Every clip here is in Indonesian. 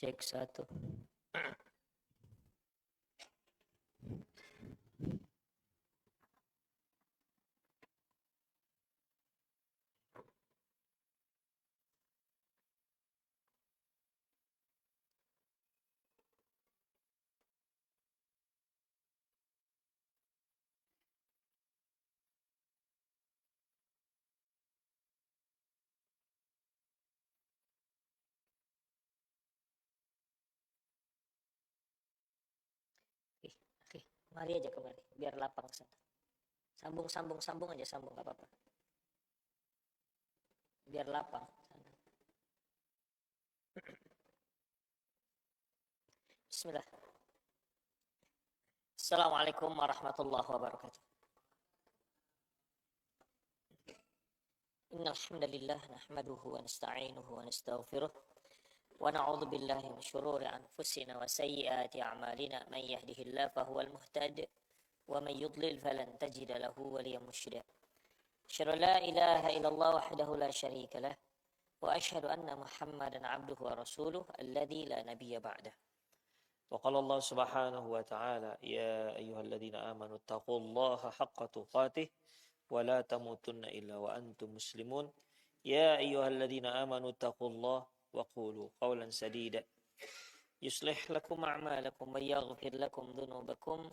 Cek satu. Oke, mari aja kemari, biar lapang sana. Sambung aja, sambung nggak apa-apa. Biar lapang sana. Bismillah. Assalamualaikum warahmatullahi wabarakatuh. Innal hamdalillah nahmaduhu wa nasta'inuhu wa nastaghfiruh wa na'udzu billahi min shururi anfusina wa sayyiati a'malina may yahdihillahu fahuwal muhtadi wa may yudlil falan tajida lahu waliyyan mursyida. Asyhadu an la ilaha illallah wahdahu la syarika lah wa asyhadu anna Muhammadan 'abduhu wa rasuluh alladzi la nabiyya ba'dah. Wa qala Allah Subhanahu wa ta'ala ya ayyuhalladzina amanu taqullaha haqqa tuqatih wa la tamutunna illa wa antum muslimun ya ayyuhalladzina amanu taqullaha wa qulu qawlan sadida yuslih lakum a'malakum wa yaghfir lakum dhunubakum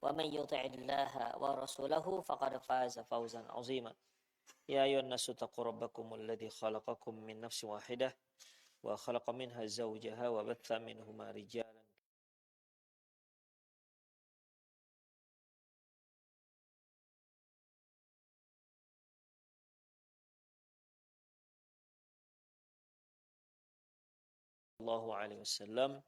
wa man yuti'illaha wa rasulahu faqad faza fawzan 'azima ya ayyuhan nasu taqu rabbakumul ladzi khalaqakum min nafsin wahidah wa khalaqa minha zawjaha wa batha minhuma rijalan sallallahu alaihi wasallam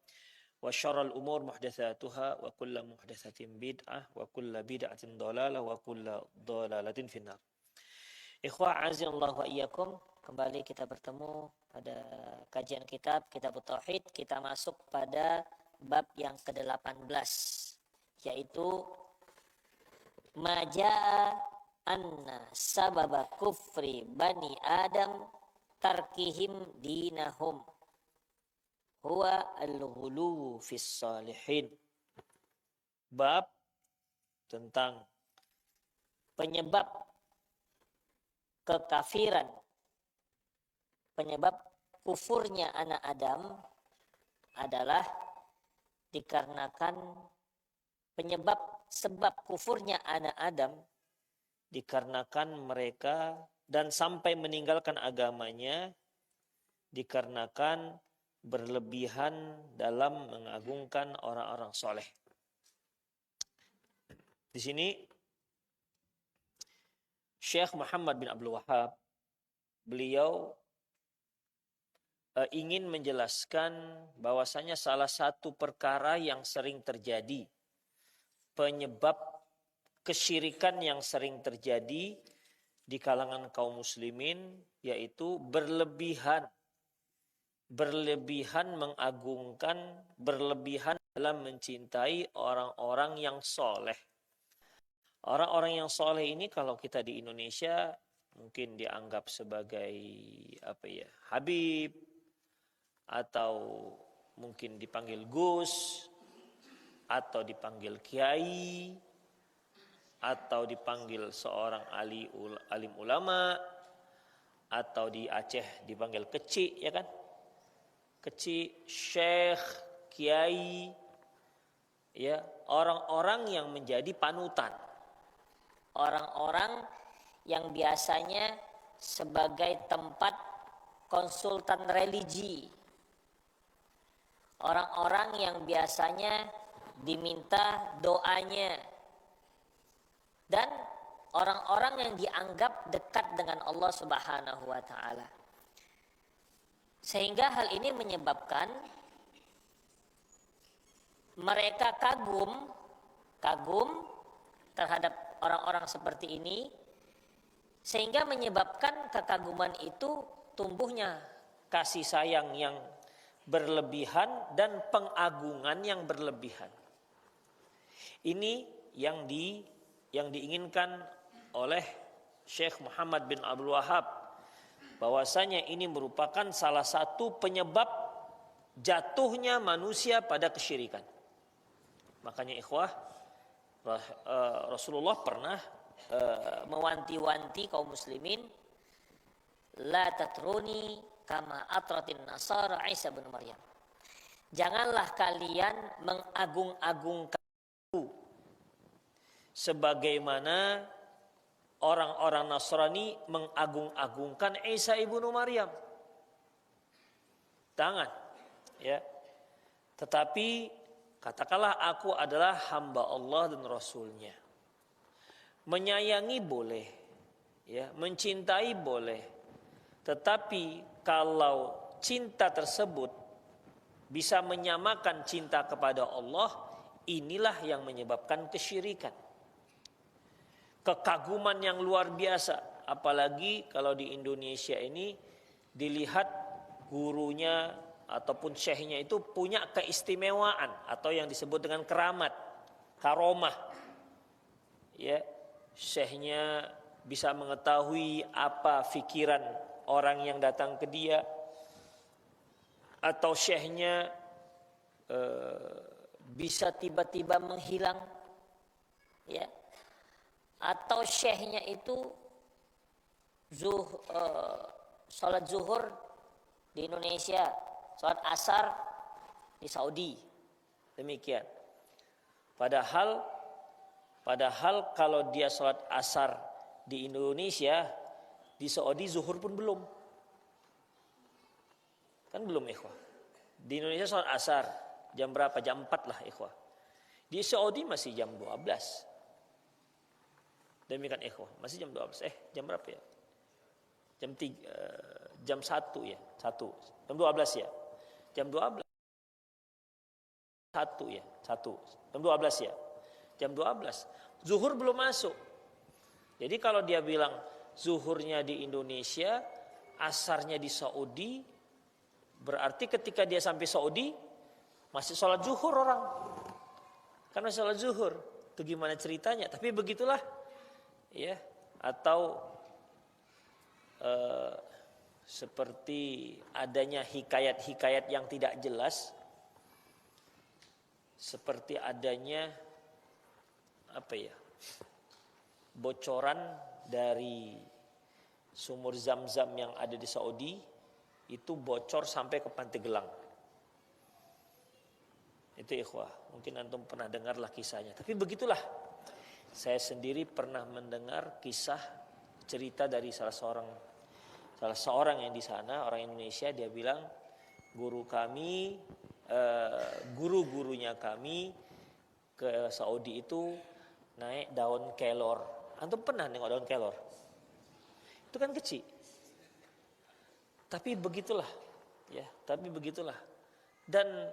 wa syarrul umur muhdatsatuha wa kullu muhdatsatin bid'ah wa kullu bid'atin dhalalah wa kullu dhalalatin finnar. Ikhwah azanallahu wa iyyakum, kembali kita bertemu pada kajian kitab Tauhid. Kita masuk pada bab yang ke-18, yaitu majaa anna sababa kufri bani Adam tarkihim dinahum huwa al-ghuluw fis salihin. Bab tentang penyebab kekafiran, penyebab kufurnya anak Adam adalah dikarenakan sebab kufurnya anak Adam dikarenakan mereka dan sampai meninggalkan agamanya dikarenakan berlebihan dalam mengagungkan orang-orang soleh. Di sini Syekh Muhammad bin Abdul Wahhab, beliau ingin menjelaskan bahwasanya salah satu perkara yang sering terjadi, penyebab kesyirikan yang sering terjadi di kalangan kaum muslimin, yaitu berlebihan mengagungkan, berlebihan dalam mencintai orang-orang yang soleh. Orang-orang yang soleh ini kalau kita di Indonesia mungkin dianggap sebagai Habib, atau mungkin dipanggil Gus, atau dipanggil Kiai, atau dipanggil seorang alim ulama, atau di Aceh dipanggil kecik, ya kan? Kecik, syekh, kiai, ya, orang-orang yang menjadi panutan, orang-orang yang biasanya sebagai tempat konsultan religi, orang-orang yang biasanya diminta doanya, dan orang-orang yang dianggap dekat dengan Allah Subhanahu wa ta'ala. Sehingga hal ini menyebabkan mereka kagum terhadap orang-orang seperti ini, sehingga menyebabkan kekaguman itu tumbuhnya kasih sayang yang berlebihan dan pengagungan yang berlebihan. Ini yang diinginkan oleh Syekh Muhammad bin Abdul Wahhab, bahwasanya ini merupakan salah satu penyebab jatuhnya manusia pada kesyirikan. Makanya ikhwah, Rasulullah pernah mewanti-wanti kaum muslimin, la tatruni kama atratin nasara Isa bin Maryam. Janganlah kalian mengagung-agungkan aku sebagaimana orang-orang Nasrani mengagung-agungkan Isa ibnu Maryam. Jangan, ya. Tetapi katakanlah aku adalah hamba Allah dan Rasulnya. Menyayangi boleh, ya, mencintai boleh. Tetapi kalau cinta tersebut bisa menyamakan cinta kepada Allah, inilah yang menyebabkan kesyirikan. Kekaguman yang luar biasa, apalagi kalau di Indonesia ini dilihat gurunya ataupun syekhnya itu punya keistimewaan atau yang disebut dengan keramat, karomah. Ya, syekhnya bisa mengetahui apa pikiran orang yang datang ke dia, atau syekhnya bisa tiba-tiba menghilang, ya. Atau syekhnya itu sholat zuhur di Indonesia, sholat asar di Saudi, demikian. Padahal kalau dia sholat asar di Indonesia, di Saudi zuhur pun belum. Kan belum, ikhwah. Di Indonesia sholat asar jam berapa? Jam 4 lah, ikhwah. Di Saudi masih jam 12. Demikian, ikhwah, masih jam 12. Jam berapa ya? Jam 3, jam 1 ya, 1. Jam 12 ya. Jam 12. 1 ya, 1. Jam 12 ya. Jam 12. Zuhur belum masuk. Jadi kalau dia bilang zuhurnya di Indonesia, asarnya di Saudi, berarti ketika dia sampai Saudi masih sholat zuhur orang. Karena sholat zuhur. Itu gimana ceritanya? Tapi begitulah. Ya, atau seperti adanya hikayat-hikayat yang tidak jelas, seperti adanya bocoran dari sumur Zam-Zam yang ada di Saudi itu bocor sampai ke Panteglang. Itu, ikhwah, mungkin antum pernah dengarlah kisahnya. Tapi begitulah. Saya sendiri pernah mendengar kisah cerita dari salah seorang yang di sana, orang Indonesia. Dia bilang guru-gurunya kami ke Saudi itu naik daun kelor. Antum pernah nengok daun kelor? Itu kan kecil. Tapi begitulah, ya. Dan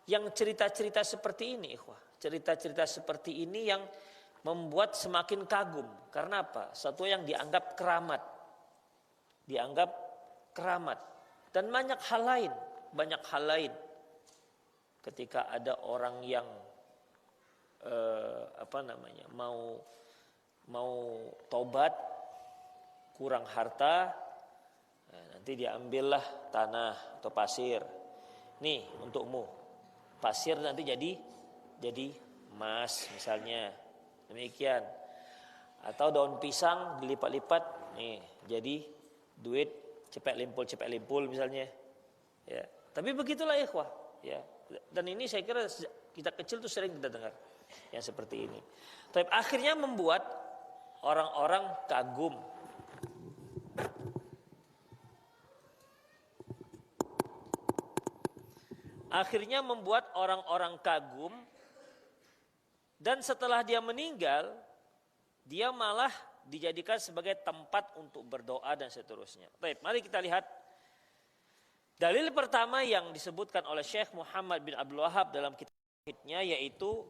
yang cerita-cerita seperti ini, ikhwah, cerita-cerita seperti ini yang membuat semakin kagum. Karena apa? Satu yang dianggap keramat. Dan banyak hal lain. Ketika ada orang yang mau tobat, kurang harta, nanti diambillah tanah atau pasir. Nih untukmu. Pasir nanti jadi emas misalnya. Demikian. Atau daun pisang dilipat-lipat, nih jadi duit cepet limpul misalnya. Ya. Tapi begitulah, ikhwah, ya. Dan ini saya kira kita kecil tuh sering kita dengar yang seperti ini. Tapi akhirnya membuat orang-orang kagum. Dan setelah dia meninggal, dia malah dijadikan sebagai tempat untuk berdoa dan seterusnya. Baik, mari kita lihat dalil pertama yang disebutkan oleh Syekh Muhammad bin Abdul Wahhab dalam kitabnya, yaitu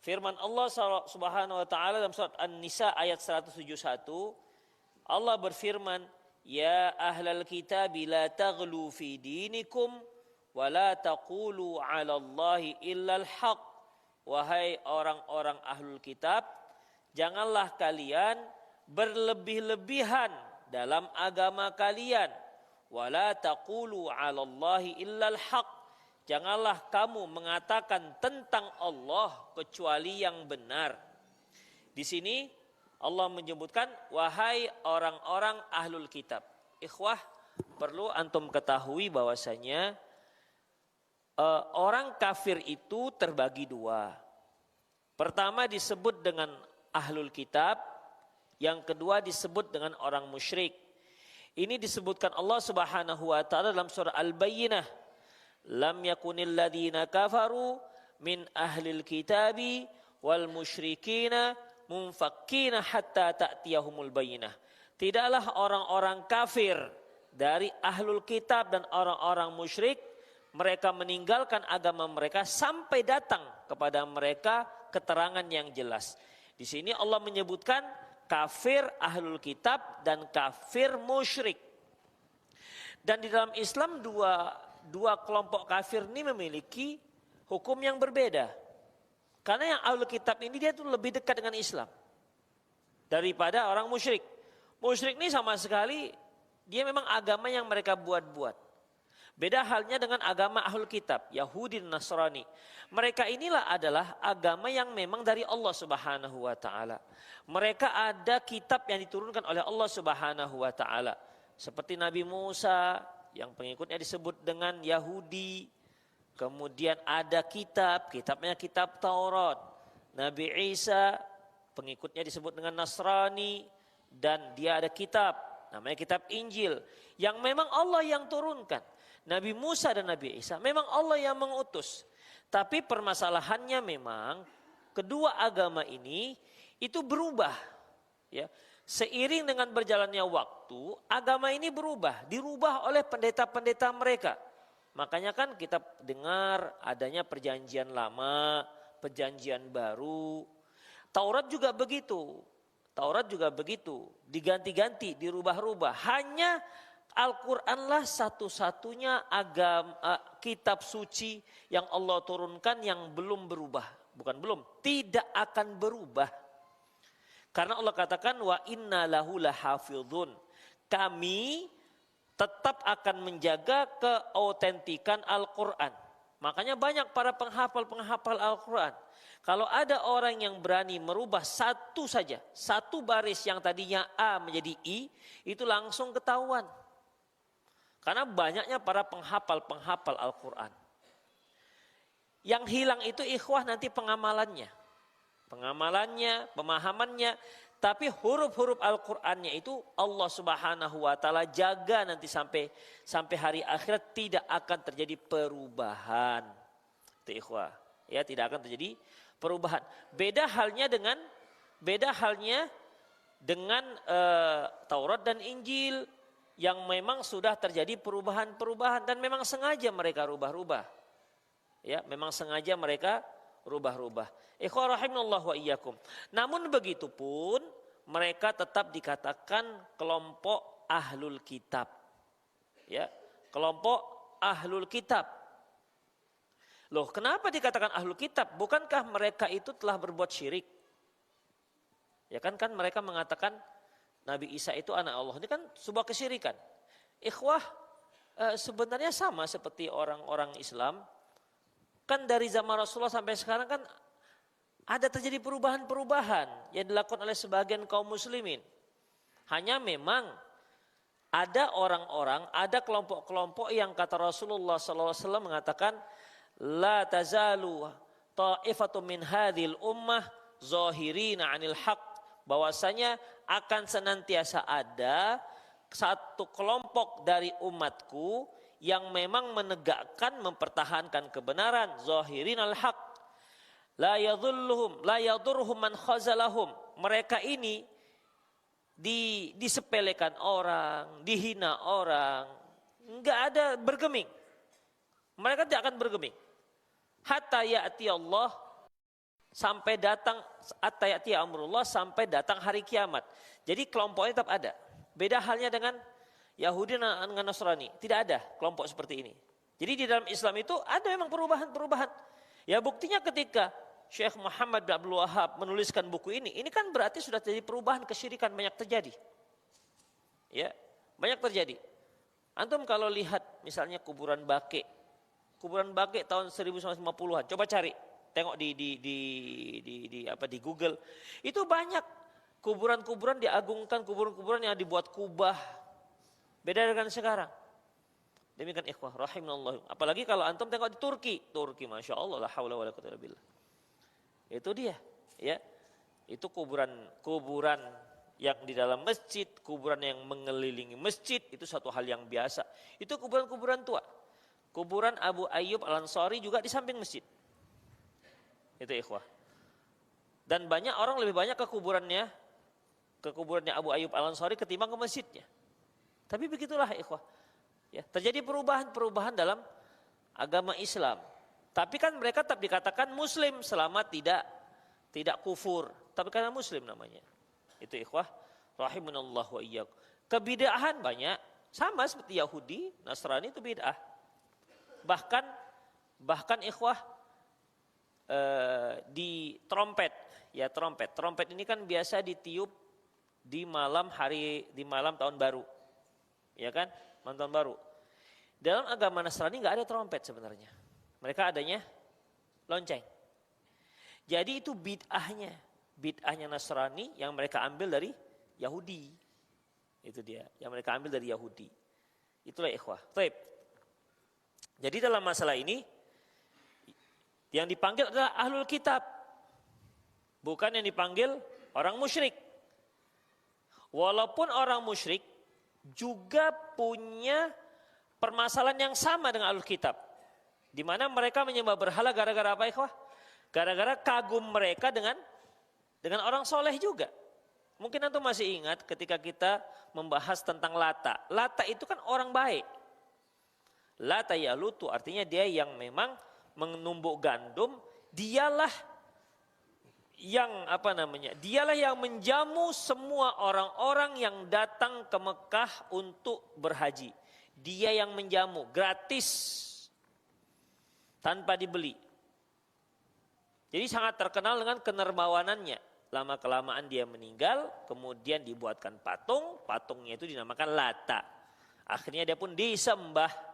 firman Allah Subhanahu wa taala dalam surat An-Nisa ayat 171. Allah berfirman, "Ya ahlal kitab la taghlu fi dinikum wa la taqulu 'ala Allahi illal haqq." Wahai orang-orang ahlul kitab, janganlah kalian berlebih-lebihan dalam agama kalian. Wala taqulu 'ala Allahi illal haqq, janganlah kamu mengatakan tentang Allah kecuali yang benar. Di sini Allah menyebutkan wahai orang-orang ahlul kitab. Ikhwah, perlu antum ketahui bahwasanya orang kafir itu terbagi dua. Pertama disebut dengan ahlul kitab, yang kedua disebut dengan orang musyrik. Ini disebutkan Allah Subhanahu wa taala dalam surah Al-Bayyinah. Lam yakunil ladzina kafaru min ahlil kitabi wal musyrikina munfakkina hatta ta'tiyahumul bayyinah. Tidaklah orang-orang kafir dari ahlul kitab dan orang-orang musyrik mereka meninggalkan agama mereka sampai datang kepada mereka keterangan yang jelas. Di sini Allah menyebutkan kafir ahlul kitab dan kafir musyrik. Dan di dalam Islam dua kelompok kafir ini memiliki hukum yang berbeda. Karena yang ahlul kitab ini dia tuh lebih dekat dengan Islam daripada orang musyrik. Musyrik ini sama sekali dia memang agama yang mereka buat-buat. Beda halnya dengan agama ahlul kitab, Yahudi dan Nasrani. Mereka inilah adalah agama yang memang dari Allah Subhanahu wa taala. Mereka ada kitab yang diturunkan oleh Allah Subhanahu wa taala. Seperti Nabi Musa yang pengikutnya disebut dengan Yahudi. Kemudian ada kitabnya kitab Taurat. Nabi Isa pengikutnya disebut dengan Nasrani. Dan dia ada kitab, namanya kitab Injil. Yang memang Allah yang turunkan. Nabi Musa dan Nabi Isa memang Allah yang mengutus. Tapi permasalahannya memang kedua agama ini itu berubah. Ya. Seiring dengan berjalannya waktu, agama ini dirubah oleh pendeta-pendeta mereka. Makanya kan kita dengar adanya perjanjian lama, perjanjian baru. Taurat juga begitu. Diganti-ganti, dirubah-rubah. Hanya Al-Quranlah satu-satunya kitab suci yang Allah turunkan yang belum berubah. Tidak akan berubah. Karena Allah katakan wa inna lahu lahafidhun. Kami tetap akan menjaga keautentikan Al-Quran. Makanya banyak para penghafal Al-Quran. Kalau ada orang yang berani merubah satu baris yang tadinya A menjadi I, itu langsung ketahuan. Karena banyaknya para penghafal Al-Quran. Yang hilang itu ikhwah nanti pengamalannya, pemahamannya. Tapi huruf-huruf Al-Qurannya itu Allah Subhanahu wa taala jaga nanti sampai hari akhirat tidak akan terjadi perubahan. Itu ikhwah. Ya, tidak akan terjadi perubahan. Beda halnya dengan Taurat dan Injil yang memang sudah terjadi perubahan-perubahan dan memang sengaja mereka rubah-rubah. Ya, memang sengaja mereka rubah-rubah. Ikhwah rahimallahu wa iyyakum. Namun begitupun mereka tetap dikatakan kelompok ahlul kitab. Ya, kelompok ahlul kitab. Loh, kenapa dikatakan ahlul kitab? Bukankah mereka itu telah berbuat syirik? Ya kan mereka mengatakan Nabi Isa itu anak Allah. Ini kan sebuah kesyirikan. Ikhwah, sebenarnya sama seperti orang-orang Islam. Kan dari zaman Rasulullah sampai sekarang kan ada terjadi perubahan-perubahan yang dilakukan oleh sebagian kaum muslimin. Hanya memang ada orang-orang, ada kelompok-kelompok yang kata Rasulullah SAW mengatakan la tazalu ta'ifatum min hadhil ummah zahirina 'anil haq, bahwasanya akan senantiasa ada satu kelompok dari umatku yang memang menegakkan, mempertahankan kebenaran, zahirin al-haq, la yadurruhum man khazalahum. Mereka ini disepelekan orang, dihina orang, enggak ada bergeming. Mereka tidak akan bergeming. Hatta ya'ti Allah, sampai datang hatta ya'ti amrullah, sampai datang hari kiamat. Jadi kelompoknya tetap ada. Beda halnya dengan Yahudi dan Nasrani, tidak ada kelompok seperti ini. Jadi di dalam Islam itu ada memang perubahan-perubahan. Ya buktinya ketika Syekh Muhammad bin Abdul Wahab menuliskan buku ini kan berarti sudah terjadi perubahan, kesyirikan banyak terjadi. Ya, banyak terjadi. Antum kalau lihat misalnya kuburan Baqi Kuburan Baqi tahun 1950-an. Coba cari, tengok di Google. Itu banyak kuburan-kuburan diagungkan, kuburan-kuburan yang dibuat kubah. Beda dengan sekarang. Demikian ikhwah rahimanallah. Apalagi kalau antum tengok di Turki Masya Allah, la haula wala quwwata illa billah. Itu dia, ya. Itu kuburan yang di dalam masjid, kuburan yang mengelilingi masjid, itu satu hal yang biasa. Itu kuburan-kuburan tua. Kuburan Abu Ayyub Al-Ansari juga di samping masjid. Itu ikhwah. Dan banyak orang lebih banyak ke kuburannya Abu Ayyub Al-Ansari ketimbang ke masjidnya. Tapi begitulah ikhwah. Ya, terjadi perubahan dalam agama Islam. Tapi kan mereka tetap dikatakan muslim selama tidak kufur. Tapi karena muslim namanya. Itu ikhwah rahimanallah wa iyyakum. Kebid'ahan banyak, sama seperti Yahudi, Nasrani itu bid'ah. Bahkan ikhwah di trompet. Trompet ini kan biasa ditiup di malam tahun baru. Ya kan? Tahun baru. Dalam agama Nasrani enggak ada trompet sebenarnya. Mereka adanya lonceng. Jadi itu bid'ahnya Nasrani yang mereka ambil dari Yahudi. Itu dia, yang mereka ambil dari Yahudi. Itulah ikhwah. Baik. Jadi dalam masalah ini yang dipanggil adalah ahlul kitab. Bukan yang dipanggil orang musyrik. Walaupun orang musyrik juga punya permasalahan yang sama dengan ahlul kitab. Di mana mereka menyembah berhala gara-gara apa ikhwah? Gara-gara kagum mereka dengan orang soleh juga. Mungkin antum masih ingat ketika kita membahas tentang Lata. Lata itu kan orang baik. Lata yalutu artinya dia yang memang menumbuk gandum, dialah yang menjamu semua orang-orang yang datang ke Mekah untuk berhaji. Dia yang menjamu gratis tanpa dibeli. Jadi sangat terkenal dengan kenermawanannya. Lama-kelamaan dia meninggal, kemudian dibuatkan patungnya itu dinamakan Lata. Akhirnya dia pun disembah.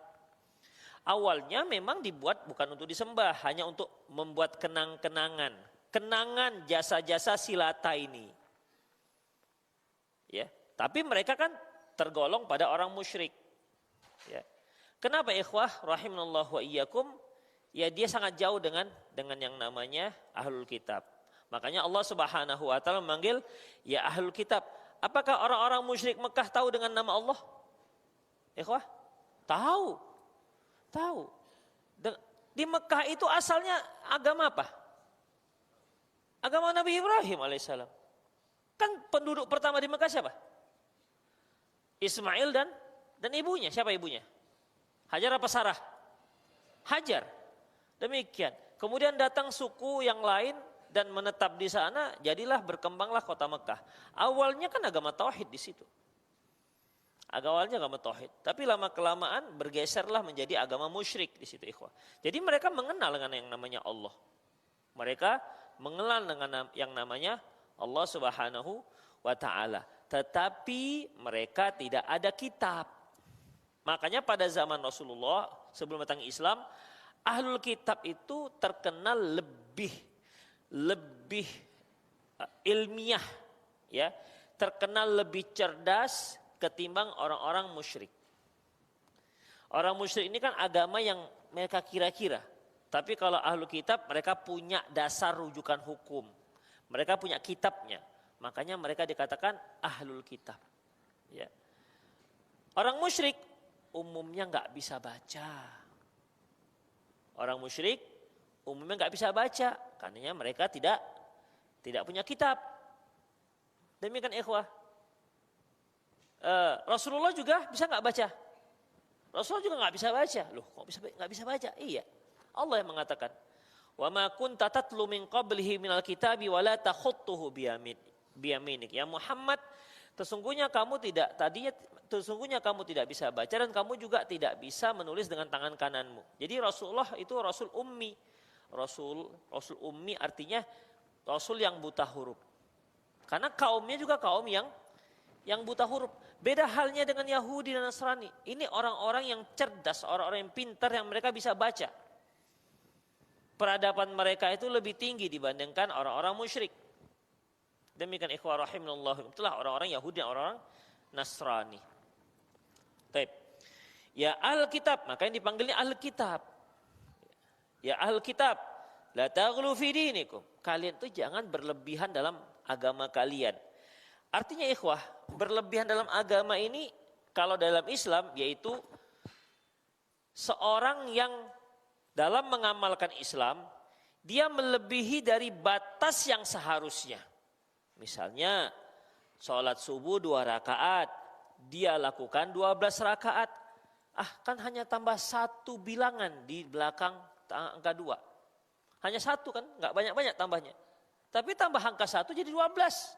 Awalnya memang dibuat bukan untuk disembah, hanya untuk membuat kenangan jasa-jasa si Lata ini. Ya, tapi mereka kan tergolong pada orang musyrik. Ya. Kenapa ikhwah rahimanallah wa iyyakum? Ya dia sangat jauh dengan yang namanya ahlul kitab. Makanya Allah Subhanahu wa taala memanggil ya ahlul kitab. Apakah orang-orang musyrik Mekah tahu dengan nama Allah? Ikhwah? Tahu. Di Mekah itu asalnya agama apa? Agama Nabi Ibrahim alaihissalam. Kan penduduk pertama di Mekah siapa? Ismail dan ibunya. Siapa ibunya? Hajar apa Sarah? Hajar. Demikian. Kemudian datang suku yang lain dan menetap di sana, jadilah berkembanglah kota Mekah. Awalnya kan agama tauhid di situ. Awalnya agama tauhid, tapi lama-kelamaan bergeserlah menjadi agama musyrik di situ ikhwah. Jadi mereka mengenal dengan yang namanya Allah. Mereka mengenal dengan yang namanya Allah Subhanahu wa taala. Tetapi mereka tidak ada kitab. Makanya pada zaman Rasulullah sebelum datang Islam, ahlul kitab itu terkenal lebih ilmiah, ya, terkenal lebih cerdas ketimbang orang-orang musyrik. Orang musyrik ini kan agama yang mereka kira-kira. Tapi kalau ahlul kitab mereka punya dasar rujukan hukum. Mereka punya kitabnya. Makanya mereka dikatakan ahlul kitab. Ya. Orang musyrik umumnya nggak bisa baca. Orang musyrik umumnya nggak bisa baca. Karena mereka tidak punya kitab. Demikian ikhwah. Rasulullah juga bisa nggak baca? Rasulullah juga nggak bisa baca. Loh, kok nggak bisa baca? Iya, Allah yang mengatakan, wa ma kunta tatlu min qablihi minal kitabi wa la takhuttuhu biyaminik. Ya Muhammad, sesungguhnya kamu tidak bisa baca dan kamu juga tidak bisa menulis dengan tangan kananmu. Jadi Rasulullah itu Rasul ummi. Rasul ummi artinya Rasul yang buta huruf. Karena kaumnya juga kaum yang buta huruf. Beda halnya dengan Yahudi dan Nasrani. Ini orang-orang yang cerdas, orang-orang yang pintar yang mereka bisa baca. peradaban mereka itu lebih tinggi dibandingkan orang-orang musyrik. Demikian ikhwah rahimanallah, itulah orang-orang Yahudi dan orang-orang Nasrani. Baik. Ya Alkitab, makanya dipanggilnya Alkitab. Ya Alkitab, la taghlu fi dinikum. Kalian tuh jangan berlebihan dalam agama kalian. Artinya ikhwah, berlebihan dalam agama ini kalau dalam Islam yaitu seorang yang dalam mengamalkan Islam dia melebihi dari batas yang seharusnya. Misalnya sholat subuh 2 rakaat, dia lakukan 12 rakaat. Kan hanya tambah 1 bilangan di belakang angka 2. Hanya 1 kan, nggak banyak-banyak tambahnya. Tapi tambah angka 1 jadi 12.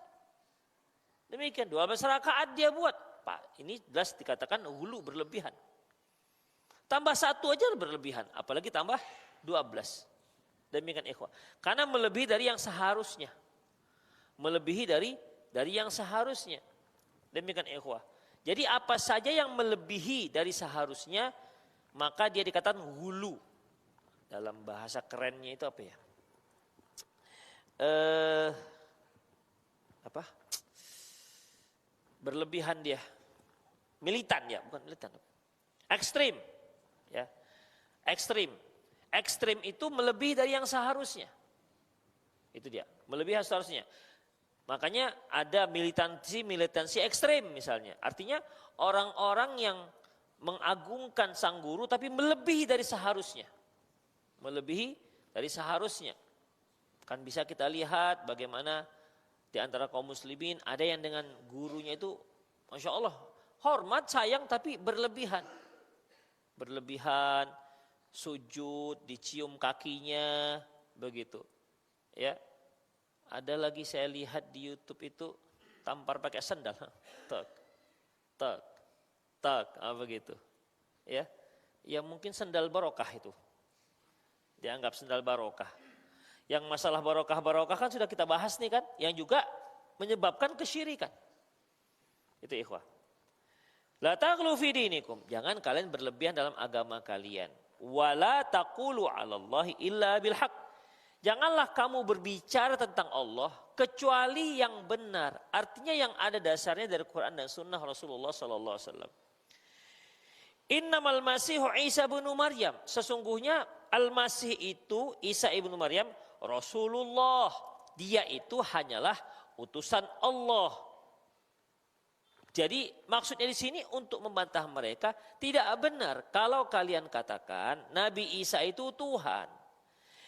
Demikian 12 rakaat dia buat. Pak, ini jelas dikatakan hulu berlebihan. Tambah 1 aja berlebihan, apalagi tambah 12. Demikian ikhwah. Karena melebihi dari yang seharusnya. Melebihi dari yang seharusnya. Demikian ikhwah. Jadi apa saja yang melebihi dari seharusnya, maka dia dikatakan hulu. Dalam bahasa kerennya itu apa ya? Berlebihan dia. Militan ya, bukan militan. Ekstrim. Ya. Ekstrim. Ekstrim itu melebihi dari yang seharusnya. Itu dia, melebihi seharusnya. Makanya ada militansi ekstrim misalnya. Artinya orang-orang yang mengagungkan sang guru tapi melebihi dari seharusnya. Melebihi dari seharusnya. Kan bisa kita lihat bagaimana di antara kaum muslimin ada yang dengan gurunya itu Masya Allah hormat, sayang tapi berlebihan. Berlebihan, sujud, dicium kakinya, begitu. Ya. Ada lagi saya lihat di YouTube itu tampar pakai sandal. Tak, begitu. Ya. Ya mungkin sandal barokah itu. Dianggap sandal barokah. Yang masalah barokah kan sudah kita bahas nih kan, yang juga menyebabkan kesyirikan. Itu ikhwah. La taghlu fi dinikum. Jangan kalian berlebihan dalam agama kalian. Wala taqulu 'alallahi illa bil haqq. Janganlah kamu berbicara tentang Allah kecuali yang benar. Artinya yang ada dasarnya dari Quran dan Sunnah Rasulullah sallallahu alaihi wasallam. Innamal Masihu Isa bin Maryam. Sesungguhnya Al-Masih itu Isa ibnu Maryam Rasulullah. Dia itu hanyalah utusan Allah. Jadi maksudnya di sini untuk membantah mereka tidak benar kalau kalian katakan Nabi Isa itu Tuhan.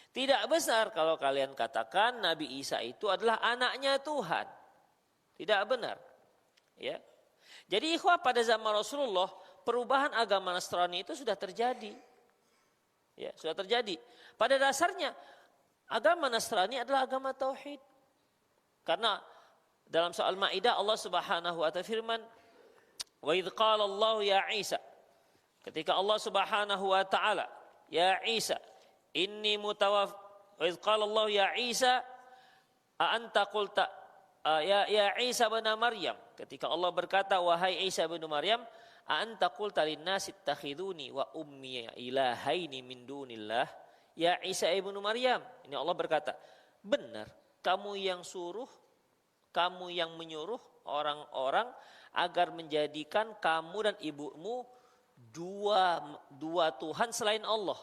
Tidak benar kalau kalian katakan Nabi Isa itu adalah anaknya Tuhan. Tidak benar. Ya. Jadi ikhwah pada zaman Rasulullah perubahan agama Nasrani itu sudah terjadi. Ya, sudah terjadi. Pada dasarnya agama Nasrani adalah agama tauhid. Karena dalam soal Maidah Allah Subhanahu wa taala firman, "Wa idz qala Allah ya Isa." Ketika Allah Subhanahu wa taala, "Ya Isa, inni mutawaf." Wa idz qala Allah ya Isa, "A anta qulta ya Isa bin Maryam." Ketika Allah berkata, "Wahai Isa bin Maryam, a anta qulta lin-nasi ittakhiduni wa ummi ilahaini min dunillah." Ya Isa ibnu Maryam, ini Allah berkata, benar kamu yang menyuruh orang-orang agar menjadikan kamu dan ibumu dua Tuhan selain Allah.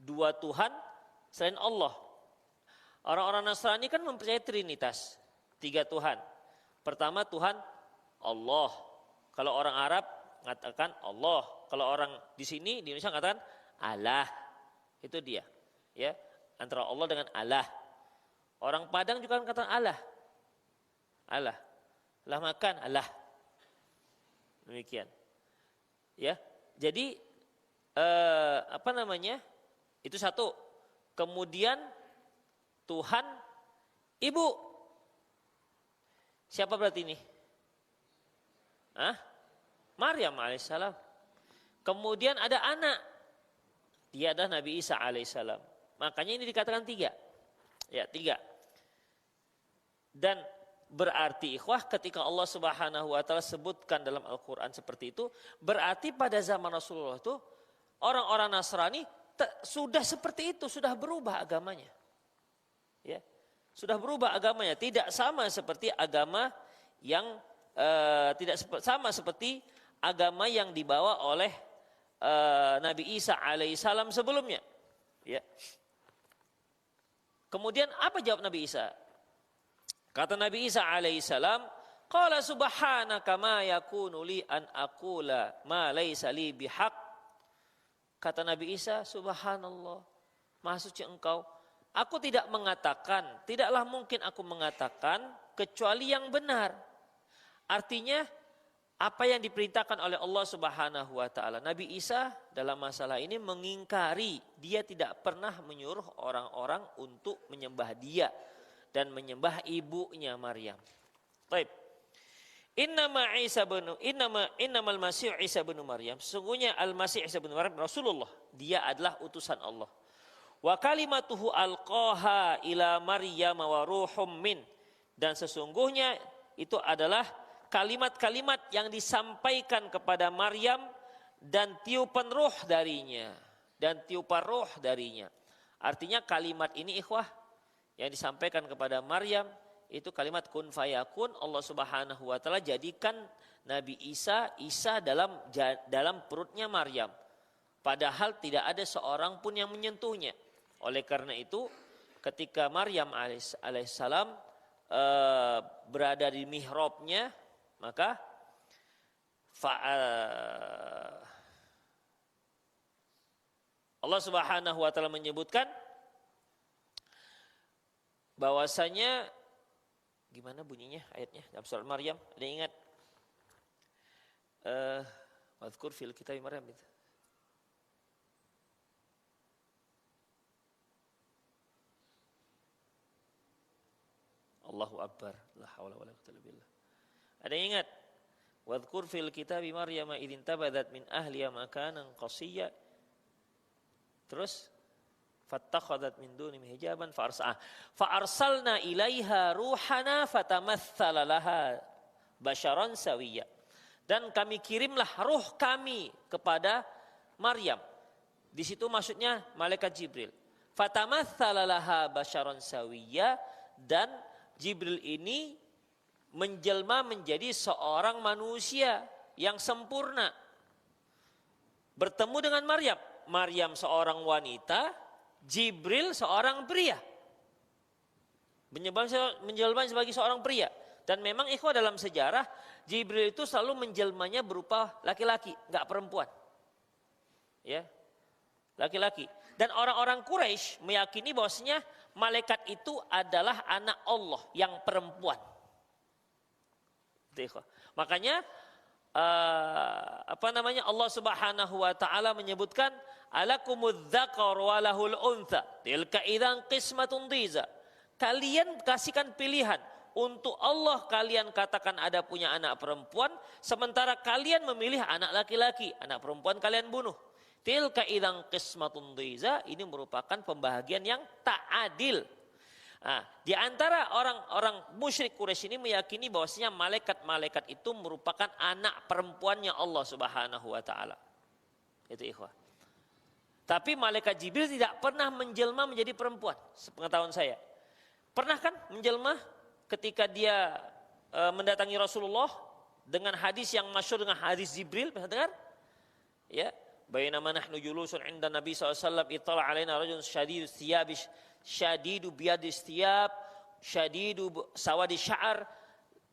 Dua Tuhan selain Allah. Orang-orang Nasrani kan mempercayai Trinitas, 3 Tuhan. Pertama Tuhan Allah. Kalau orang Arab mengatakan Allah. Kalau orang di sini di Indonesia mengatakan Allah. Itu dia. Ya, antara Allah dengan Allah. Orang Padang juga kata Allah. Allah. Allah makan, Allah. Demikian. Ya. Jadi itu satu. Kemudian Tuhan Ibu. Siapa berarti ini? Maryam alaihissalam. Kemudian ada anak. Dia adalah Nabi Isa alaihissalam. Makanya ini dikatakan 3. Ya, 3. Dan berarti ikhwah ketika Allah Subhanahu wa taala sebutkan dalam Al-Qur'an seperti itu, berarti pada zaman Rasulullah itu orang-orang Nasrani sudah seperti itu, sudah berubah agamanya. Ya, sudah berubah agamanya, tidak sama seperti agama yang tidak sama seperti agama yang dibawa oleh Nabi Isa alaihissalam sebelumnya. Ya. Kemudian apa jawab Nabi Isa? Kata Nabi Isa alaihissalam, qala subhanaka ma yakunu li an aqula ma laysa li bihaq. Kata Nabi Isa, subhanallah, maha suci engkau. Aku tidak mengatakan, tidaklah mungkin aku mengatakan kecuali yang benar. Artinya apa yang diperintahkan oleh Allah Subhanahu wa taala. Nabi Isa dalam masalah ini mengingkari, dia tidak pernah menyuruh orang-orang untuk menyembah dia dan menyembah ibunya Maryam. Baik. Innamal Masih Isa bin Maryam. Sesungguhnya Al-Masih Isa bin Maryam Rasulullah. Dia adalah utusan Allah. Wa kalimatuhu alqaha ila Maryam wa ruhum min. Dan sesungguhnya itu adalah kalimat-kalimat yang disampaikan kepada Maryam dan tiupan ruh darinya. Artinya kalimat ini ikhwah yang disampaikan kepada Maryam itu kalimat kun fayakun. Allah Subhanahu wa taala jadikan Nabi Isa dalam perutnya Maryam. Padahal tidak ada seorang pun yang menyentuhnya. Oleh karena itu ketika Maryam alaihissalam berada di mihrabnya, maka Allah Subhanahu wa taala menyebutkan bahwasanya, gimana bunyinya ayatnya dalam surat Maryam? Ada yang ingat? Wadhkur fil kitab Maryam itu. Allahu Akbar. La haula wala quwwata illa billah. Ada yang ingat? Wadhkur fil kitab Maryam idin tabadat min ahliya makanan qasiyya. Terus fattakhadhat min dunihim hijaban fa'arsalna ilaiha ruhana fatamatsala laha basyaran sawiyya. Dan kami kirimlah ruh kami kepada Maryam. Di situ maksudnya malaikat Jibril. Fatamatsala laha basyaran sawiyya, dan Jibril ini menjelma menjadi seorang manusia yang sempurna. Bertemu dengan Maryam. Maryam seorang wanita, Jibril seorang pria. Menjelma sebagai seorang pria. Dan memang ikhwah dalam sejarah, Jibril itu selalu menjelmanya berupa laki-laki, enggak perempuan. Ya. Laki-laki. Dan orang-orang Quraisy meyakini bahwasanya malaikat itu adalah anak Allah yang perempuan. Makanya Allah Subhanahu wa taala menyebutkan alakumudz dzakar wa lahul untha tilka idzan qismatun dhiza. Kalian kasihkan pilihan untuk Allah, kalian katakan ada punya anak perempuan, sementara kalian memilih anak laki-laki, anak perempuan kalian bunuh. Tilka idzan qismatun dhiza, ini merupakan pembahagian yang tak adil. Nah, di antara orang-orang musyrik Quraisy ini meyakini bahwasanya malaikat-malaikat itu merupakan anak perempuannya Allah Subhanahu wa taala. Itu ikhwah. Tapi malaikat Jibril tidak pernah menjelma menjadi perempuan, sepengetahuan saya. Pernah kan menjelma ketika dia mendatangi Rasulullah dengan hadis yang masyhur dengan hadis Jibril, pernah dengar? Ya, bainama nahnu julusun 'inda Nabi sallallahu alaihi wasallam ittala 'alaina rajulun syadidus thiyab syadidu biyadis thiyab syadidu sawadi sya'ar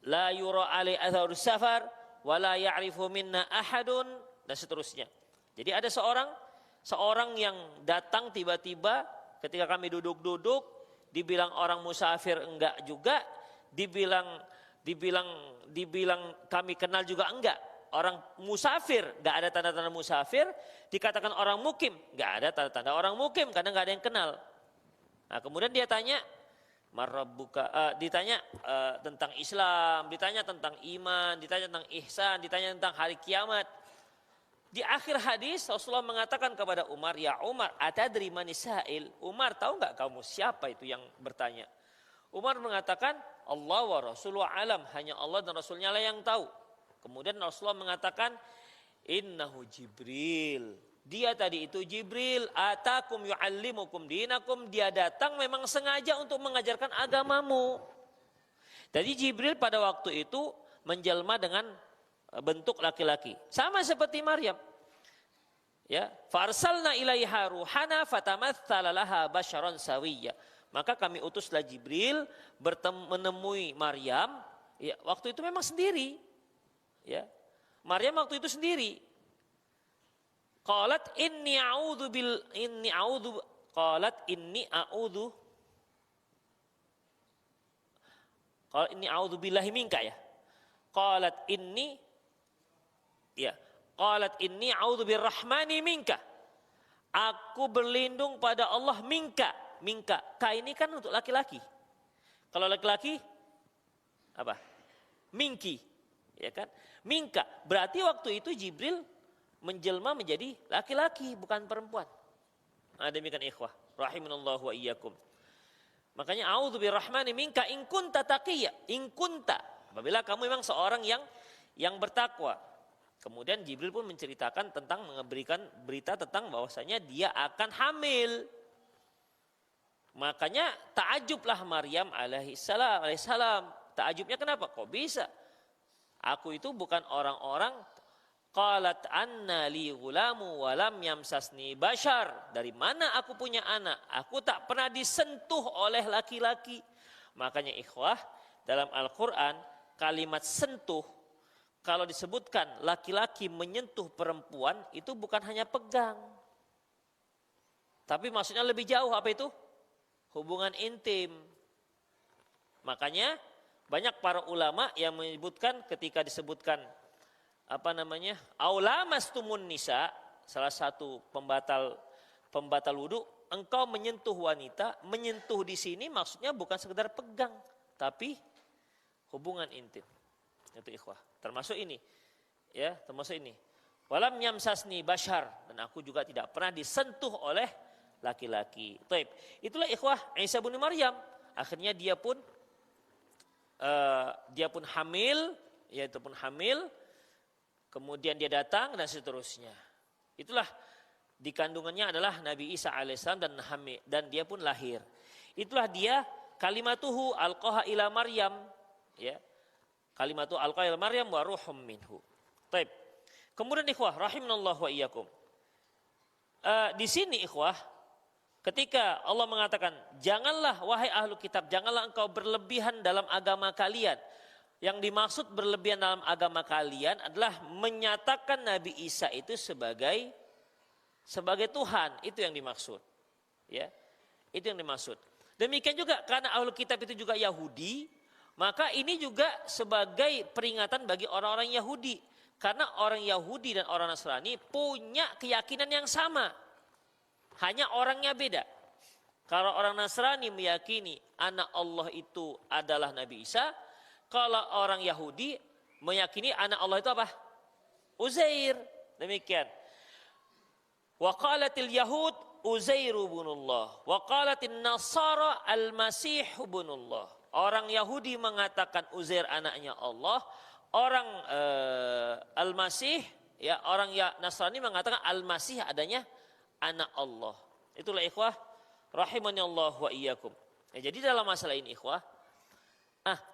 la yura alai atharus safar wa la ya'rifu minna ahadun, dan seterusnya. Jadi ada seorang yang datang tiba-tiba ketika kami duduk-duduk, dibilang orang musafir enggak juga, dibilang kami kenal juga enggak. Orang musafir enggak ada tanda-tanda musafir, dikatakan orang mukim enggak ada tanda-tanda orang mukim karena enggak ada yang kenal. Nah, kemudian dia tanya ditanya tentang Islam, ditanya tentang iman, ditanya tentang ihsan, ditanya tentang hari kiamat. Di akhir hadis Rasulullah mengatakan kepada Umar, ya Umar, atadri manis sa'il? Umar, tahu enggak kamu siapa itu yang bertanya? Umar mengatakan, Allah wa Rasulullah alam, hanya Allah dan Rasulnya lah yang tahu. Kemudian Rasulullah mengatakan, innahu Jibril. Dia tadi itu Jibril, atakum yu'allimukum dinakum, dia datang memang sengaja untuk mengajarkan agamamu. Jadi Jibril pada waktu itu menjelma dengan bentuk laki-laki, sama seperti Maryam. Ya, farsalna ilaiha ruhana fatamatsala laha basyaran sawiyya. Maka kami utuslah Jibril menemui Maryam. Ya, waktu itu memang sendiri. Ya, Maryam waktu itu sendiri. Qalat inni a'udzu billahi minka ya. Qalat inni a'udzu birrahmani minka. Aku berlindung pada Allah minka. Minka. Ka ini kan untuk laki-laki. Kalau laki-laki apa? Minki. Ya kan? Minka. Berarti waktu itu Jibril menjelma menjadi laki-laki, bukan perempuan. Demikian ikhwah, rahimanallahu wa iyyakum. Makanya a'udzu birrahmani minka in kunta taqiyya, in kunta. Apabila kamu memang seorang yang bertakwa. Kemudian Jibril pun menceritakan tentang, memberikan berita tentang bahwasanya dia akan hamil. Makanya ta'ajublah Maryam alaihissalam. Ta'ajubnya kenapa? Kok bisa? Aku itu bukan orang-orang. Qalat anna li gulamu walam yamsasni bashar. Dari mana aku punya anak? Aku tak pernah disentuh oleh laki-laki. Makanya ikhwah, dalam Al-Quran kalimat sentuh, kalau disebutkan laki-laki menyentuh perempuan, itu bukan hanya pegang. Tapi maksudnya lebih jauh, apa itu? Hubungan intim. Makanya banyak para ulama yang menyebutkan ketika disebutkan aula mastumun nisa, salah satu pembatal wudu, engkau menyentuh wanita, menyentuh di sini maksudnya bukan sekedar pegang, tapi hubungan intim. Itu ikhwah, termasuk ini. Ya, termasuk ini. Walam yamsasni bashar, dan aku juga tidak pernah disentuh oleh laki-laki. Taib. Itulah ikhwah Isa bin Maryam. Akhirnya dia pun hamil, kemudian dia datang dan seterusnya. Itulah di kandungannya adalah Nabi Isa alaihissalam dan dia pun lahir. Itulah dia kalimatuhu alqaha ila Maryam, ya. Kalimatu alqaha ila Maryam wa ruhum minhu. Baik. Kemudian ikhwah rahimanallahu wa iyyakum. Di sini ikhwah, ketika Allah mengatakan, janganlah wahai ahlu kitab, janganlah engkau berlebihan dalam agama kalian. Yang dimaksud berlebihan dalam agama kalian adalah menyatakan Nabi Isa itu sebagai Tuhan. Itu yang dimaksud. Ya, itu yang dimaksud. Demikian juga karena ahlu kitab itu juga Yahudi, maka ini juga sebagai peringatan bagi orang-orang Yahudi. Karena orang Yahudi dan orang Nasrani punya keyakinan yang sama. Hanya orangnya beda. Kalau orang Nasrani meyakini anak Allah itu adalah Nabi Isa, kalau orang Yahudi meyakini anak Allah itu apa? Uzair. Demikian. Wa qalatil Yahud Uzairu bunullah. Wa qalatin Nasara al-Masih bunullah. Orang Yahudi mengatakan Uzair anaknya Allah. Orang al-Masih, ya, orang Nasrani mengatakan al-Masih adanya anak Allah. Itulah ikhwah rahimani Allah wa iyyakum. Ya, jadi dalam masalah ini ikhwah,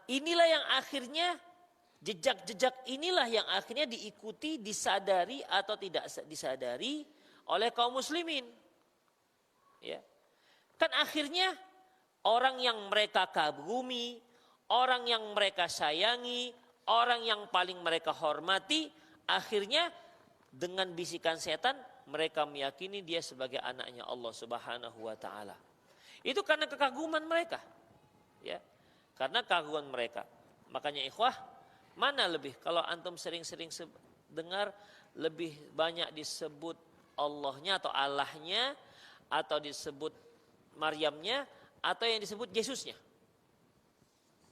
inilah yang akhirnya jejak-jejak inilah yang akhirnya diikuti, disadari atau tidak disadari oleh kaum muslimin. Ya. Kan akhirnya orang yang mereka kagumi, orang yang mereka sayangi, orang yang paling mereka hormati, akhirnya dengan bisikan setan mereka meyakini dia sebagai anaknya Allah Subhanahu wa taala. Itu karena kekaguman mereka. Ya. Karena kekaguman mereka. Makanya ikhwah, mana lebih kalau antum sering-sering dengar lebih banyak disebut Allahnya atau Allahnya, atau disebut Maryamnya, atau yang disebut Yesusnya?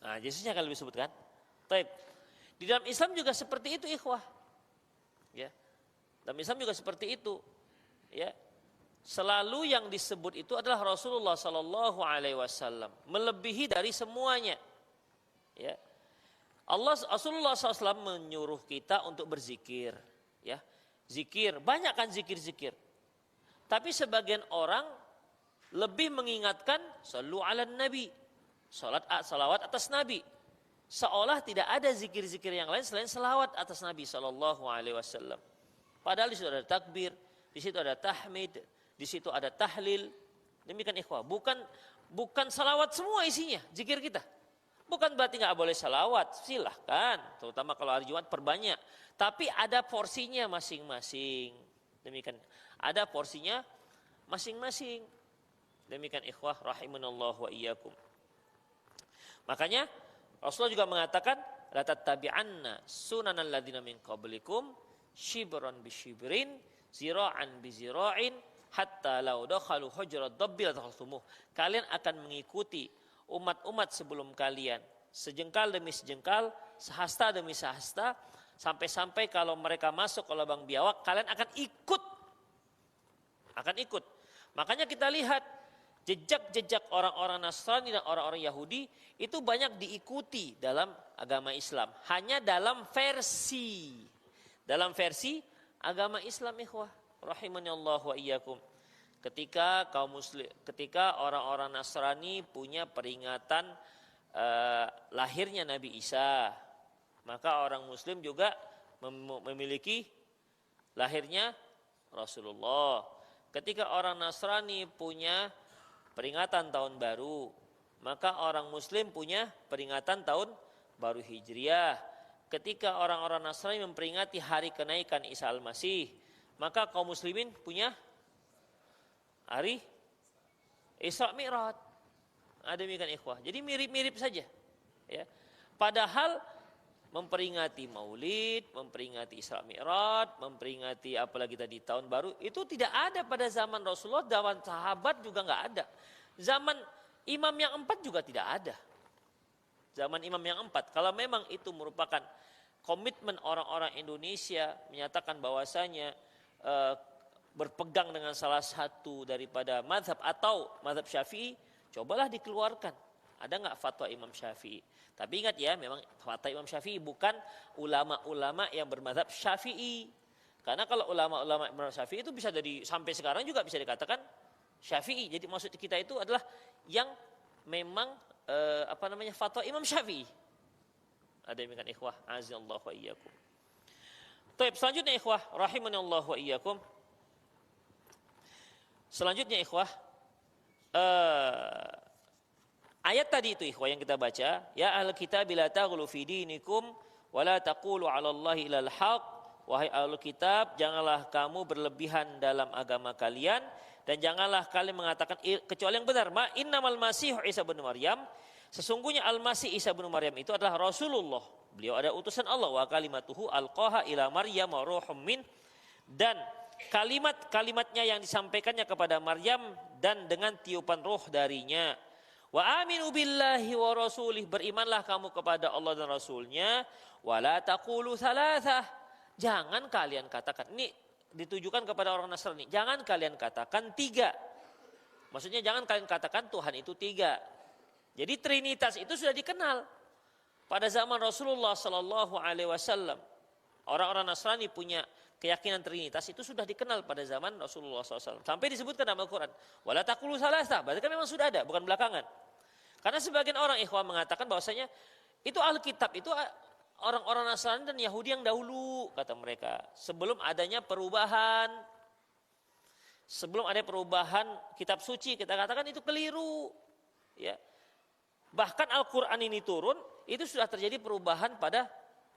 Nah, Yesusnya kan lebih disebut kan? Taib. Di dalam Islam juga seperti itu ikhwah. Ya. Dalam Islam juga seperti itu. Ya. Selalu yang disebut itu adalah Rasulullah Sallallahu Alaihi Wasallam, melebihi dari semuanya. Ya, Rasulullah SAW menyuruh kita untuk berzikir. Ya, zikir, banyak kan zikir-zikir. Tapi sebagian orang lebih mengingatkan sallu ala nabi, salawat atas nabi. Seolah tidak ada zikir-zikir yang lain selain salawat atas Nabi SAW. Padahal di situ ada takbir, di situ ada tahmid, di situ ada tahlil. Demikian ikhwah, bukan salawat semua isinya, zikir kita. Bukan berarti nggak boleh salawat, silahkan. Terutama kalau hari Jumat perbanyak. Tapi ada porsinya masing-masing. Demikian, ada porsinya masing-masing. Demikian ikhwah, rahimanallah wa iyyakum. Makanya Rasulullah juga mengatakan, la tattabi'anna sunanal ladzina min qablikum shibran bi shibrin, zira'an bi zira'in, hatta law dakhalu hujrat dabbil dakhaltumuh. Kalian akan mengikuti umat-umat sebelum kalian sejengkal demi sejengkal, sehasta demi sehasta, sampai-sampai kalau mereka masuk ke lubang biawak kalian akan ikut. Makanya kita lihat jejak-jejak orang-orang Nasrani dan orang-orang Yahudi itu banyak diikuti dalam agama Islam, hanya dalam versi agama Islam ikhwah rahimani Allah wa iyyakum. Ketika orang-orang Nasrani punya peringatan lahirnya Nabi Isa, maka orang Muslim juga memiliki lahirnya Rasulullah. Ketika orang Nasrani punya peringatan tahun baru, maka orang Muslim punya peringatan tahun baru Hijriah. Ketika orang-orang Nasrani memperingati hari kenaikan Isa Al-Masih, maka kaum muslimin punya hari Isra Mi'raj. Demikian ikhwah. Jadi mirip-mirip saja. Ya. Padahal memperingati Maulid, memperingati Isra Mi'raj, memperingati apalagi tadi tahun baru itu tidak ada pada zaman Rasulullah, zaman sahabat juga nggak ada. Zaman imam yang 4 juga tidak ada. Zaman imam yang 4. Kalau memang itu merupakan komitmen orang-orang Indonesia menyatakan bahwasanya berpegang dengan salah satu daripada mazhab atau mazhab Syafi'i, cobalah dikeluarkan. Ada nggak fatwa Imam Syafi'i? Tapi ingat ya, memang fatwa Imam Syafi'i bukan ulama-ulama yang bermazhab Syafi'i. Karena kalau ulama-ulama bermazhab Syafi'i itu bisa dari sampai sekarang juga bisa dikatakan Syafi'i. Jadi maksud kita itu adalah yang memang fatwa Imam Syafi'i. Ada demikian ikhwah, azallahu wa iyyakum. Baik, selanjutnya ikhwah rahimanallahu wa iyyakum. Selanjutnya ikhwah, ayat tadi itu ikhwah yang kita baca, ya ahlul kitab la taghlu fi dinikum wa la taqulu 'ala Allahi illal haq. Wahai ahlul kitab, janganlah kamu berlebihan dalam agama kalian dan janganlah kalian mengatakan kecuali yang benar. Ma innamal masih Isa bin Maryam, sesungguhnya Al-Masih Isa bin Maryam itu adalah Rasulullah. Beliau ada utusan Allah, wa kalimatuhu alqaha ila Maryam wa ruhum min, dan kalimat-kalimatnya yang disampaikannya kepada Maryam dan dengan tiupan roh darinya. Wa aminu billahi wa rasulih, berimanlah kamu kepada Allah dan Rasulnya. Wa la taqulu thalathah, jangan kalian katakan, ini ditujukan kepada orang Nasrani, jangan kalian katakan 3. Maksudnya jangan kalian katakan Tuhan itu 3. Jadi Trinitas itu sudah dikenal pada zaman Rasulullah Sallallahu Alaihi Wasallam. Orang-orang Nasrani punya keyakinan Trinitas itu sudah dikenal pada zaman Rasulullah SAW. Sampai disebutkan dalam Al-Quran, wala taqulu salasa, berarti kan memang sudah ada, bukan belakangan. Karena sebagian orang ikhwan mengatakan bahwasanya itu Alkitab itu orang-orang Nasrani dan Yahudi yang dahulu, kata mereka. Sebelum adanya perubahan kitab suci, kita katakan itu keliru. Ya. Bahkan Al-Quran ini turun, itu sudah terjadi perubahan pada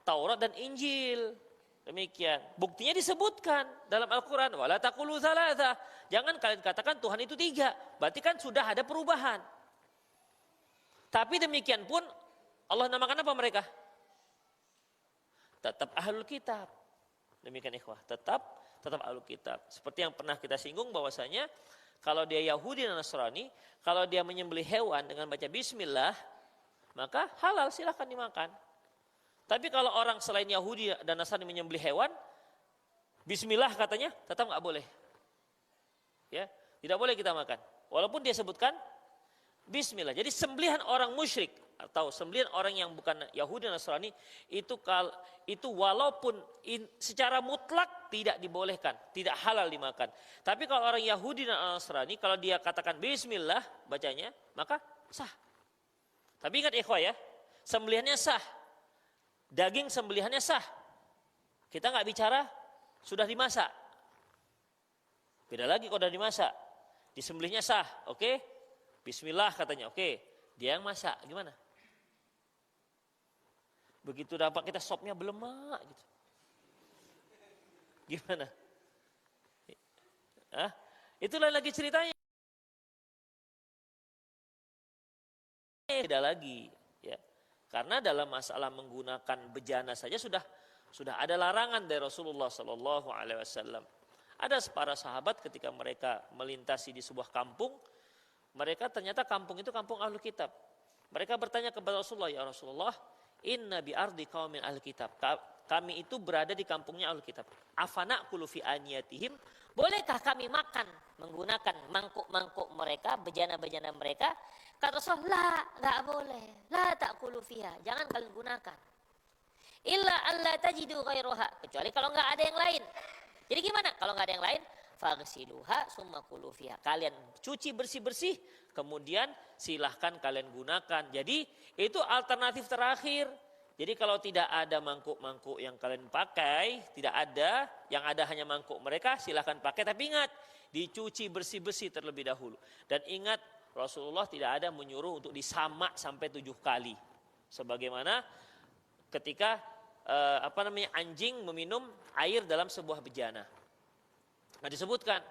Taurat dan Injil. Demikian. Buktinya disebutkan dalam Al-Quran. Wala taqulu thalatha. Jangan kalian katakan Tuhan itu 3. Berarti kan sudah ada perubahan. Tapi demikian pun Allah namakan apa mereka? Tetap ahlul kitab. Demikian ikhwah. Tetap ahlul kitab. Seperti yang pernah kita singgung bahwasanya kalau dia Yahudi dan Nasrani, kalau dia menyembelih hewan dengan baca bismillah, maka halal, silahkan dimakan. Tapi kalau orang selain Yahudi dan Nasrani menyembelih hewan, bismillah katanya tetap nggak boleh. Ya, tidak boleh kita makan. Walaupun dia sebutkan Bismillah. Jadi sembelihan orang musyrik atau sembelihan orang yang bukan Yahudi dan Nasrani itu walaupun secara mutlak tidak dibolehkan, tidak halal dimakan. Tapi kalau orang Yahudi dan Nasrani kalau dia katakan Bismillah bacanya, maka sah. Tapi ingat ikhwah ya, sembelihannya sah. Daging sembelihannya sah. Kita nggak bicara sudah dimasak. Beda lagi kalau sudah dimasak. Disembelihnya sah, oke? Bismillah katanya, oke. Dia yang masak, gimana? Begitu dapat kita sopnya belemak gitu. Gimana? Itulah lagi ceritanya. Tidak lagi, ya. Karena dalam masalah menggunakan bejana saja sudah ada larangan dari Rasulullah Sallallahu Alaihi Wasallam. Ada para sahabat ketika mereka melintasi di sebuah kampung, mereka ternyata kampung itu kampung Ahlul Kitab. Mereka bertanya kepada Rasulullah, ya Rasulullah, inna bi ardi qaumin Ahlul Kitab. Kami itu berada di kampungnya Ahlul Kitab. Afana kulu fi aniyatihim. Bolehkah kami makan menggunakan mangkuk-mangkuk mereka, bejana-bejana mereka? Kata Rasulullah, enggak boleh. La ta'kulu fiha. Jangan kalian gunakan. Illa alla tajidu ghairaha. Kecuali kalau enggak ada yang lain. Jadi gimana? Kalau enggak ada yang lain, faghsiluha summa kulu fiha. Kalian cuci bersih-bersih, kemudian silahkan kalian gunakan. Jadi itu alternatif terakhir. Jadi kalau tidak ada mangkuk-mangkuk yang kalian pakai, tidak ada, yang ada hanya mangkuk mereka, silahkan pakai. Tapi ingat, dicuci bersih-bersih terlebih dahulu. Dan ingat, Rasulullah tidak ada menyuruh untuk disamak sampai 7 kali. Sebagaimana ketika anjing meminum air dalam sebuah bejana. Nah disebutkan,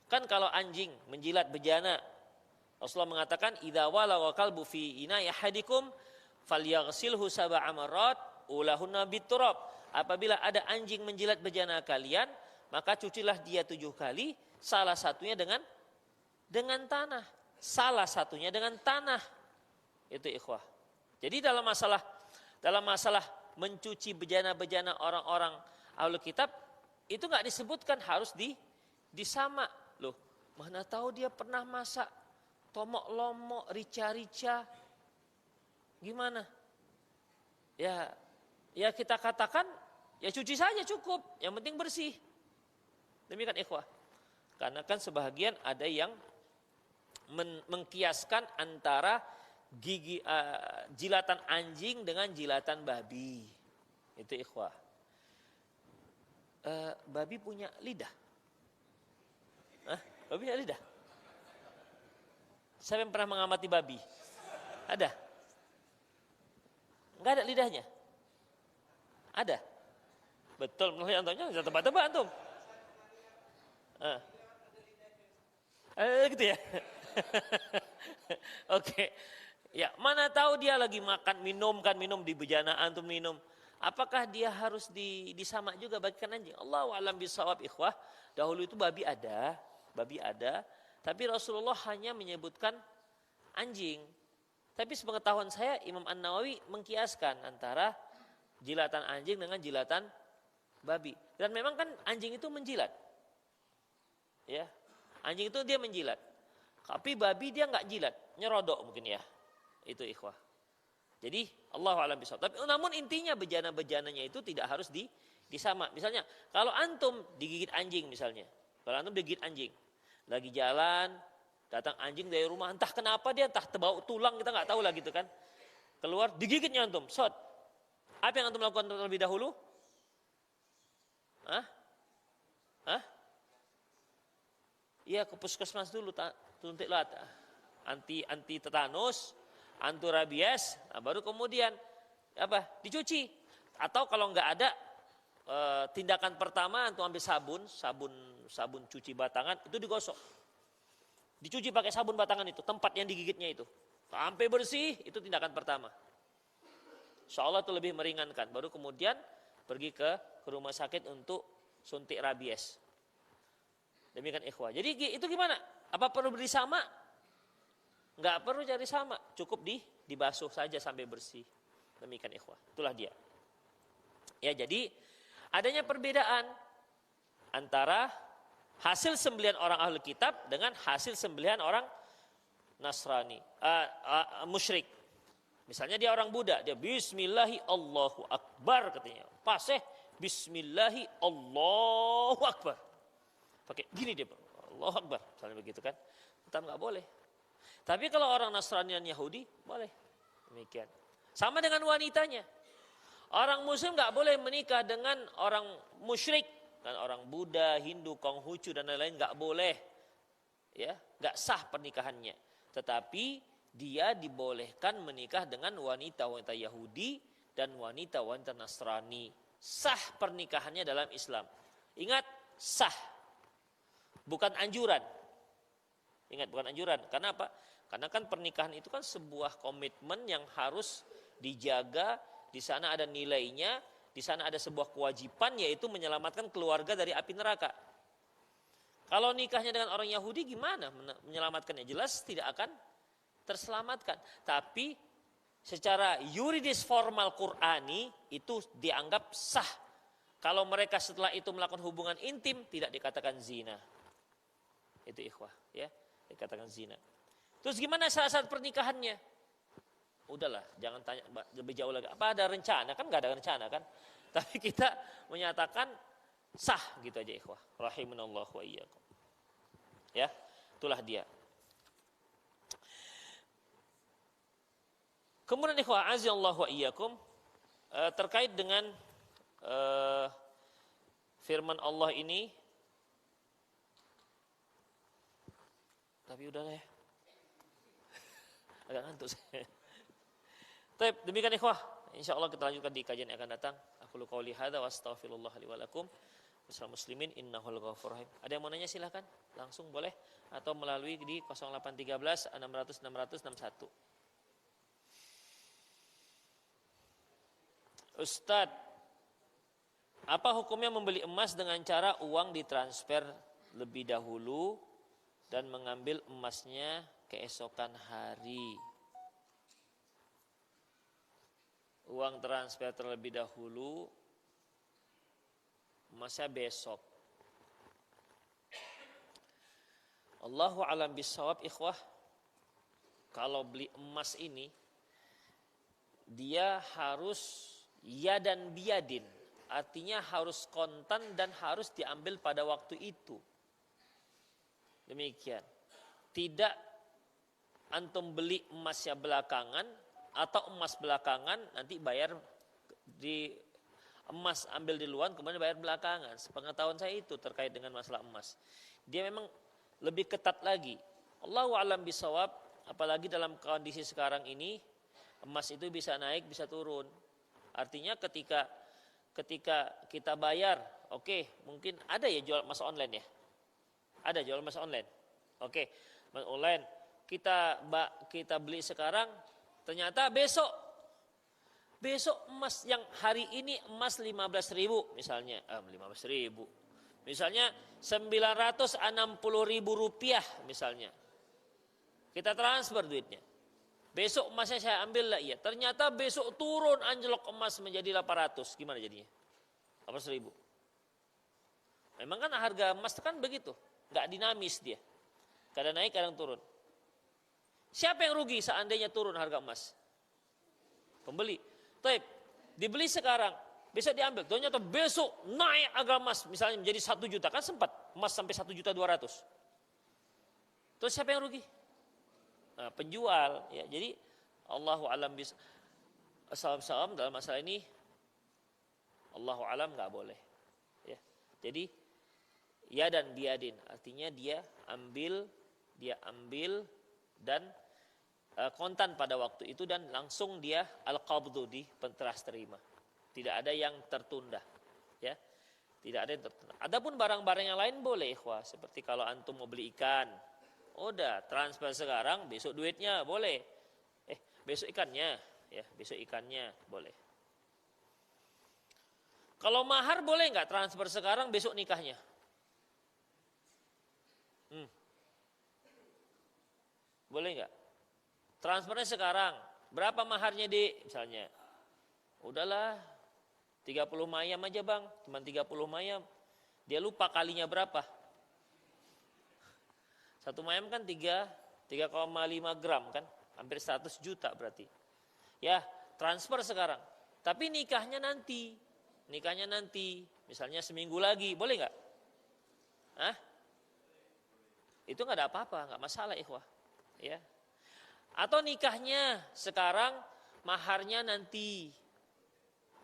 kan kalau anjing menjilat bejana, Rasulullah mengatakan, idza walagha qalbu fi ina'i ahadikum falyaghsilhu sab'a marrat ulahunna biturab. Apabila ada anjing menjilat bejana kalian, maka cucilah dia 7 kali, salah satunya dengan tanah. Salah satunya dengan tanah. Itu ikhwah. Jadi dalam masalah mencuci bejana-bejana orang-orang Ahlul Kitab, itu enggak disebutkan harus disamak. Loh, mana tahu dia pernah masak tomok lomok, rica-rica. Gimana? Ya kita katakan, ya cuci saja cukup. Yang penting bersih. Demikian ikhwah. Karena kan sebahagian ada yang mengkiaskan antara jilatan anjing dengan jilatan babi. Itu ikhwah. Babi punya lidah. Babi punya lidah. Siapa yang pernah mengamati babi? Ada? Enggak ada lidahnya? Ada? Betul, menurut antumnya bisa tebak-tebak antum. Gitu ya. Oke. Ya, mana tahu dia lagi minum di bejana antum minum. Apakah dia harus disamak juga bagikan anjing? Allahu a'lam bishawab ikhwah. Dahulu itu babi ada, tapi Rasulullah hanya menyebutkan anjing. Tapi sepengetahuan saya Imam An-Nawawi mengkiaskan antara jilatan anjing dengan jilatan babi. Dan memang kan anjing itu menjilat. Ya. Anjing itu dia menjilat. Tapi babi dia enggak jilat, nyerodok mungkin ya. Itu ikhwah. Jadi Allahu a'lam bishawab. Tapi namun intinya bejana-bejananya itu tidak harus disamak. Misalnya kalau antum digigit anjing misalnya. Kalau antum digigit anjing, lagi jalan, datang anjing dari rumah, entah kenapa dia entah terbau tulang, kita nggak tahu lah gitu kan. Keluar digigitnya antum, shot. Apa yang antum lakukan terlebih dahulu? Iya ke puskesmas dulu, suntiklah anti tetanus, anti rabies, nah baru kemudian dicuci. Atau kalau nggak ada tindakan pertama antum ambil sabun cuci batangan itu digosok. Dicuci pakai sabun batangan itu, tempat yang digigitnya itu. Sampai bersih, itu tindakan pertama. Insyaallah itu lebih meringankan. Baru kemudian pergi ke rumah sakit untuk suntik rabies. Demikian ikhwah. Jadi itu gimana? Apa perlu bersama? Enggak perlu cari sama, cukup dibasuh saja sampai bersih. Demikian ikhwah. Itulah dia. Ya, jadi adanya perbedaan antara hasil sembelihan orang Ahlul Kitab dengan hasil sembelihan orang Nasrani, musyrik. Misalnya dia orang Buddha, dia Bismillahi Allahu Akbar katanya. Pas Bismillahi Allahu Akbar. Pakai gini dia, Allahu Akbar. Misalnya begitu kan. Tetap nggak boleh. Tapi kalau orang Nasrani dan Yahudi, boleh. Demikian. Sama dengan wanitanya. Orang Muslim nggak boleh menikah dengan orang musyrik. Dan orang Buddha, Hindu, Konghucu dan lain-lain nggak boleh. Ya, nggak sah pernikahannya. Tetapi dia dibolehkan menikah dengan wanita-wanita Yahudi dan wanita-wanita Nasrani. Sah pernikahannya dalam Islam. Ingat, sah. Bukan anjuran. Ingat, bukan anjuran. Karena apa? Karena kan pernikahan itu kan sebuah komitmen yang harus dijaga. Di sana ada nilainya, di sana ada sebuah kewajiban, yaitu menyelamatkan keluarga dari api neraka. Kalau nikahnya dengan orang Yahudi gimana menyelamatkannya? Jelas tidak akan terselamatkan. Tapi secara yuridis formal Qur'ani itu dianggap sah. Kalau mereka setelah itu melakukan hubungan intim tidak dikatakan zina. Itu ikhwah, ya, dikatakan zina. Terus gimana syarat pernikahannya? Udahlah, jangan tanya lebih jauh lagi. Apa ada rencana? Kan nggak ada rencana kan? Tapi kita menyatakan sah gitu aja ikhwah. Rahimanallahu wa iyyakum. Ya, itulah dia. Kemudian ikhwah azallahu wa iyyakum, terkait dengan firman Allah ini, tapi udahlah ya. Agak ngantuk saya. Baik, demikian ikhwah. Insyaallah kita lanjutkan di kajian yang akan datang. Aku lu qauli hadza wa astaghfirullah li wa lakum. Wassalamu muslimin innahul ghafurur rahim. Ada yang mau nanya silahkan, langsung boleh atau melalui di 0813 600 600 61. Ustadz, apa hukumnya membeli emas dengan cara uang ditransfer lebih dahulu dan mengambil emasnya keesokan hari? Uang transfer terlebih dahulu, emasnya besok. Allahu a'lam bissawab ikhwah. Kalau beli emas ini, dia harus ya dan biadin, artinya harus kontan dan harus diambil pada waktu itu. Demikian. Tidak antum beli emasnya belakangan atau emas belakangan nanti bayar di emas ambil di luar kemudian bayar belakangan. Sepengetahuan saya itu terkait dengan masalah emas. Dia memang lebih ketat lagi. Allahu a'lam bishawab, apalagi dalam kondisi sekarang ini emas itu bisa naik bisa turun. Artinya ketika kita bayar, oke, mungkin ada ya jual emas online ya. Ada jual emas online. Oke, emas online kita beli sekarang, ternyata besok emas yang hari ini emas 15.000 misalnya, 15.000. Misalnya 960.000 rupiah misalnya. Kita transfer duitnya. Besok emasnya saya ambil lah, iya. Ternyata besok turun anjlok emas menjadi 800. Gimana jadinya? 800.000. Memang kan harga emas kan begitu. Nggak dinamis dia. Kadang naik, kadang turun. Siapa yang rugi seandainya turun harga emas? Pembeli. Taib, dibeli sekarang, besok diambil. Ternyata besok naik harga emas, misalnya menjadi 1 juta. Kan sempat emas sampai 1.200.000. Terus siapa yang rugi? Nah, penjual. Ya, jadi Allahu a'lam bishawab dalam masalah ini. Allahu a'lam nggak boleh. Ya, jadi ya dan biadin, artinya dia ambil dan kontan pada waktu itu dan langsung dia al-qabdu di penteras terima. Tidak ada yang tertunda. Ya. Tidak ada yang tertunda. Adapun barang-barang yang lain boleh, ikhwah. Seperti kalau antum mau beli ikan, udah transfer sekarang, besok duitnya boleh. Besok ikannya, ya, besok ikannya boleh. Kalau mahar boleh nggak transfer sekarang, besok nikahnya? Boleh nggak? Transfernya sekarang, berapa maharnya misalnya? Udahlah, 30 mayam aja bang, cuma 30 mayam. Dia lupa kalinya berapa. 1 mayam kan 3 3,5 gram kan, hampir 100 juta berarti. Ya, transfer sekarang. Tapi nikahnya nanti, misalnya seminggu lagi, boleh nggak? Hah? Itu nggak ada apa-apa, nggak masalah ikhwah. Ya. Atau nikahnya sekarang, maharnya nanti,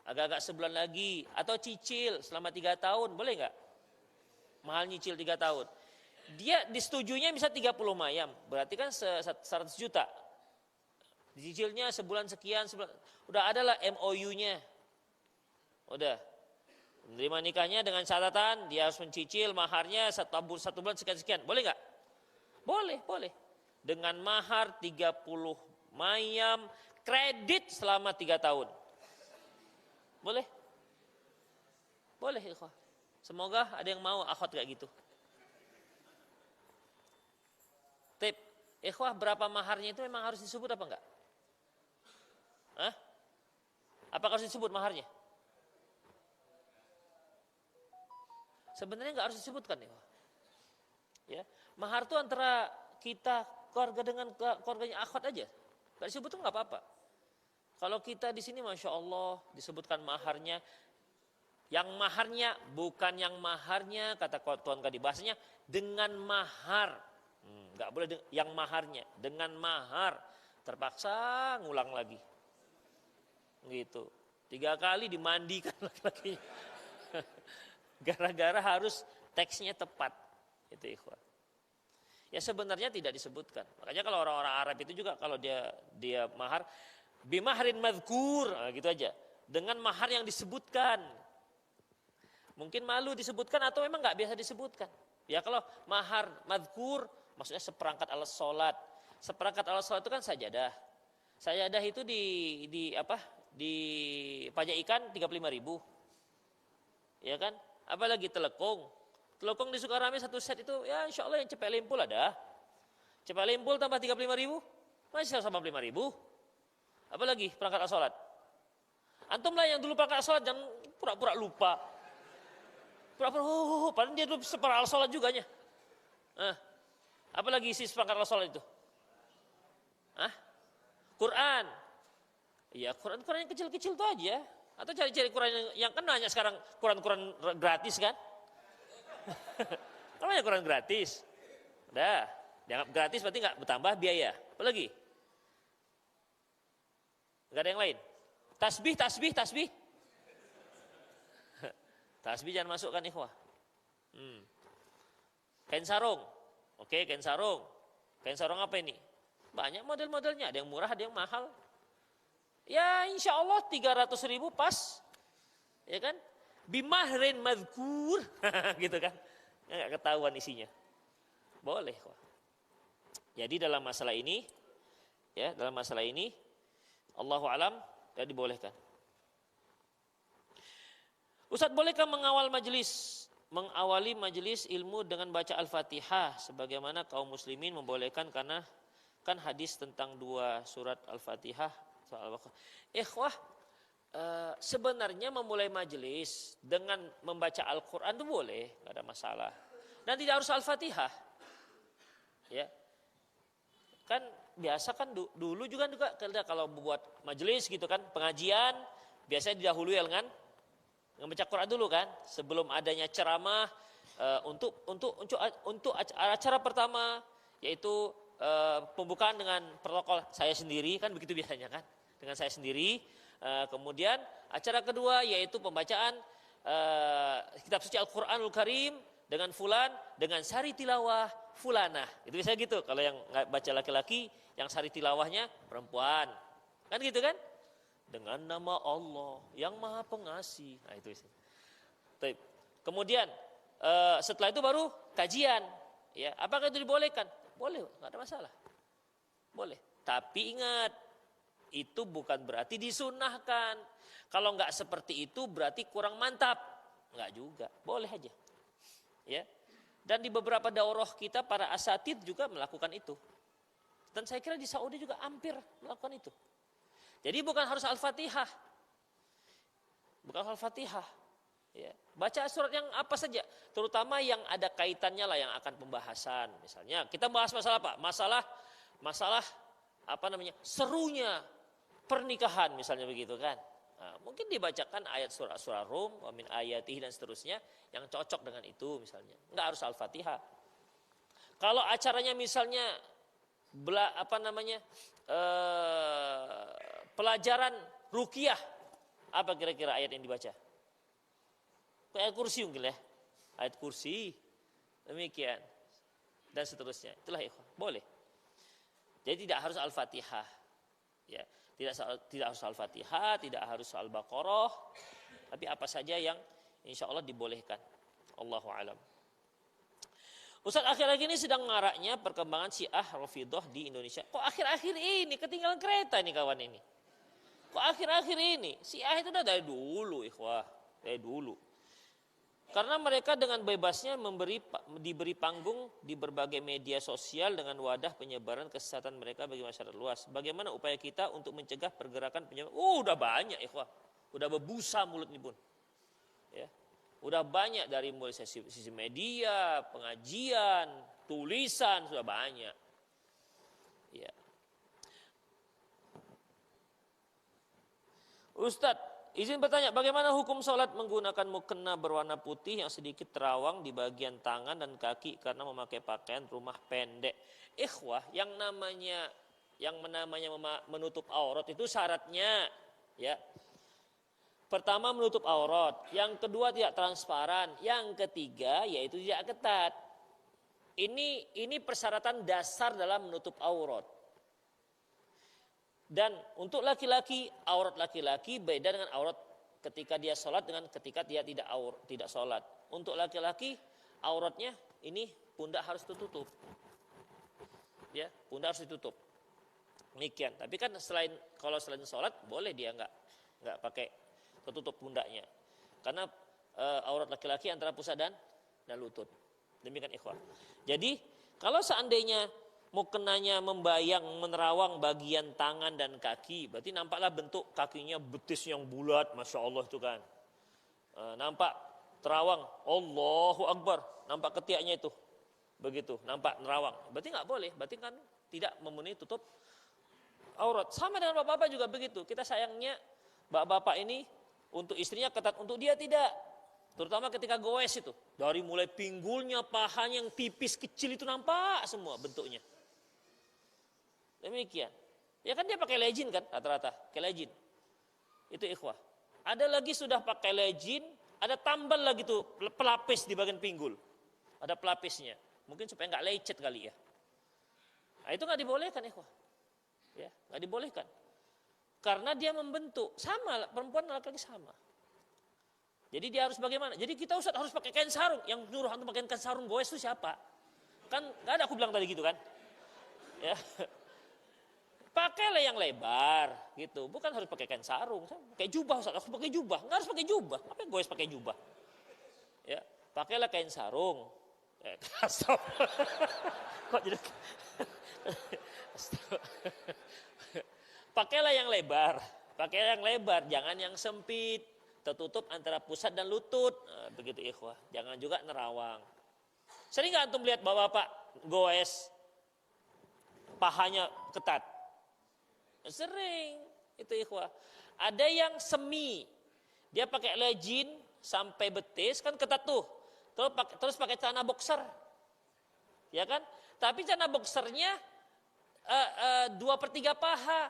agak-agak sebulan lagi, atau cicil selama 3 tahun, boleh nggak? Mahal nyicil 3 tahun. Dia disetujunya bisa 30 mayam, berarti kan 100 juta. Dicicilnya sebulan sekian, udah ada lah MOU-nya. Udah. Menerima nikahnya dengan catatan dia harus mencicil maharnya satu bulan sekian. Boleh nggak? Boleh. Dengan mahar 30 mayam, kredit selama 3 tahun. Boleh? Boleh, ikhwah. Semoga ada yang mau akhwat kayak gitu. Tip, ikhwah, berapa maharnya itu memang harus disebut apa enggak? Hah? Apakah harus disebut maharnya? Sebenarnya enggak harus disebutkan, ikhwah. Ya, mahar itu antara kita keluarga dengan keluarganya akhwat aja. Enggak disebut tuh enggak apa-apa. Kalau kita di sini Masya Allah disebutkan maharnya, yang maharnya bukan yang maharnya, kata Tuan Kadi, bahasanya dengan mahar. Nggak boleh yang maharnya, dengan mahar. Terpaksa ngulang lagi. Gitu. 3 kali dimandikan laki-lakinya. Gara-gara harus teksnya tepat. Itu ikhwan. Ya sebenarnya tidak disebutkan. Makanya kalau orang-orang Arab itu juga kalau dia mahar, bimahrin madhkur, gitu aja. Dengan mahar yang disebutkan. Mungkin malu disebutkan atau memang nggak biasa disebutkan. Ya kalau mahar madhkur, maksudnya seperangkat alat sholat. Seperangkat alat sholat itu kan sajadah. Sajadah itu di pajak ikan 35.000. Ya kan? Apalagi telekung. Telekung di Sukarame satu set itu ya insya Allah yang cepet limpul ada. Cepet limpul tambah 35.000, masih 85.000. Apalagi perangkat alat sholat. Antum lah yang dulu perangkat alat sholat jangan pura-pura lupa. Pura-pura, padahal dia dulu seperangkat alat sholat juganya. Apalagi isi perangkat alat sholat itu? Quran. Iya, Quran yang kecil-kecil itu aja. Atau cari-cari Quran yang kan banyak sekarang Quran gratis kan? Kan banyak Quran gratis. Udah, dianggap gratis berarti nggak bertambah biaya. Apalagi? Nggak ada yang lain. Tasbih. Tasbih jangan masukkan ikhwah. Kain sarung. Oke, kain sarung. Kain sarung apa ini? Banyak model-modelnya. Ada yang murah, ada yang mahal. Ya insya Allah 300.000 pas. Ya kan? Bimahrin madhkur. Gitu kan? Nggak ketahuan isinya. Boleh kok. Jadi dalam masalah ini, Allahu alam, ya dibolehkan. Ustaz, bolehkah mengawali majelis ilmu dengan baca Al-Fatihah sebagaimana kaum muslimin membolehkan karena kan hadis tentang 2 surat Al-Fatihah. Ikhwah, sebenarnya memulai majelis dengan membaca Al-Quran itu boleh, nggak ada masalah. Dan tidak harus Al-Fatihah. Ya. Kan biasa kan dulu juga kalau buat majelis gitu kan, pengajian biasanya didahului dengan membaca Quran dulu kan, sebelum adanya ceramah. Untuk acara pertama yaitu pembukaan dengan protokol saya sendiri kan, begitu biasanya kan, dengan saya sendiri. Kemudian acara kedua yaitu pembacaan kitab suci Al-Quranul Karim dengan fulan, dengan sari tilawah fulanah. Itu biasanya gitu. Kalau yang baca laki-laki, yang sari tilawahnya perempuan. Kan gitu kan? Dengan nama Allah yang Maha Pengasih. Nah itu biasanya. Kemudian setelah itu baru kajian. Ya, apakah itu dibolehkan? Boleh, nggak ada masalah. Boleh. Tapi ingat, itu bukan berarti disunahkan. Kalau nggak seperti itu berarti kurang mantap. Nggak juga, boleh aja. Ya. Dan di beberapa daurah kita para asatid juga melakukan itu. Dan saya kira di Saudi juga hampir melakukan itu. Jadi bukan harus Al-Fatihah. Bukan Al-Fatihah. Ya. Baca surat yang apa saja, terutama yang ada kaitannya lah yang akan pembahasan. Misalnya kita bahas masalah apa? Masalah masalah serunya pernikahan misalnya begitu kan. Nah, mungkin dibacakan ayat surah Rum, wa min ayatihi dan seterusnya yang cocok dengan itu misalnya. Enggak harus Al-Fatihah. Kalau acaranya misalnya pelajaran ruqyah, apa kira-kira ayat yang dibaca? Ayat kursi mungkin ya. Ayat kursi. Demikian. Dan seterusnya. Itulah ikhwan. Boleh. Jadi tidak harus Al-Fatihah. Ya, tidak harus Al-Fatihah, tidak harus Al-Baqarah, tapi apa saja yang insya Allah dibolehkan. Allahu a'lam. Ustaz, akhir-akhir ini sedang maraknya perkembangan Syiah Rafidhah di Indonesia. Kok akhir-akhir ini ketinggalan kereta nih kawan ini? Kok akhir-akhir ini? Syiah itu udah dari dulu, ikhwah, dari dulu. Karena mereka dengan bebasnya diberi panggung di berbagai media sosial dengan wadah penyebaran kesesatan mereka bagi masyarakat luas. Bagaimana upaya kita untuk mencegah pergerakan penyebaran? Udah banyak, ikhwah. Udah berbusa mulut nih pun. Ya. Udah banyak dari mulai sisi media, pengajian, tulisan, sudah banyak. Ya. Ustadz, izin bertanya, bagaimana hukum sholat menggunakan mukena berwarna putih yang sedikit terawang di bagian tangan dan kaki karena memakai pakaian rumah pendek? Ikhwah, yang namanya menutup aurat itu syaratnya, ya. Pertama menutup aurat, yang kedua tidak transparan, yang ketiga yaitu tidak ketat. Ini persyaratan dasar dalam menutup aurat. Dan untuk laki-laki, aurat laki-laki beda dengan aurat ketika dia sholat dengan ketika dia tidak sholat. Untuk laki-laki, auratnya ini pundak harus tertutup. Ya, pundak harus ditutup. Demikian. Tapi kan kalau selain sholat boleh dia nggak pakai tertutup pundaknya. Karena aurat laki-laki antara pusat dan lutut. Demikian ikhwah. Jadi kalau seandainya mukenanya menerawang bagian tangan dan kaki, berarti nampaklah bentuk kakinya betis yang bulat, masya Allah itu kan. Nampak terawang, Allahu Akbar, nampak ketiaknya itu, begitu, nampak nerawang. Berarti nggak boleh, berarti kan tidak memenuhi tutup aurat. Sama dengan bapak-bapak juga begitu. Kita sayangnya bapak-bapak ini untuk istrinya ketat, untuk dia tidak. Terutama ketika goes itu, dari mulai pinggulnya, pahanya yang tipis kecil itu nampak semua bentuknya. Demikian. Ya kan dia pakai legin kan rata-rata, pakai legin. Itu ikhwah. Ada lagi sudah pakai legin, ada tambal lagi tuh pelapis di bagian pinggul. Ada pelapisnya. Mungkin supaya nggak lecet kali ya. Nah, itu nggak dibolehkan ikhwah. Ya, nggak dibolehkan. Karena dia membentuk sama perempuan dan laki-laki sama. Jadi dia harus bagaimana? Jadi kita Ustaz harus pakai kain sarung. Yang nyuruh antum pakai kain sarung goes itu siapa? Kan nggak ada aku bilang tadi gitu kan? Ya. Pakailah yang lebar gitu, bukan harus pakai kain sarung. Pakai jubah, Ustaz, aku pakai jubah. Nggak harus pakai jubah, apa goes pakai jubah? Ya, pakailah kain sarung. Kok jadi? Pakailah yang lebar, jangan yang sempit, tertutup antara pusat dan lutut. Nah, begitu ikhwah, jangan juga nerawang. Sering nggak antum lihat bapak goes, pahanya ketat? Sering, itu ikhwah. Ada yang semi, dia pakai legin sampai betis kan ketat tuh. Terus pakai celana boxer, ya kan? Tapi celana boxernya 2/3 paha,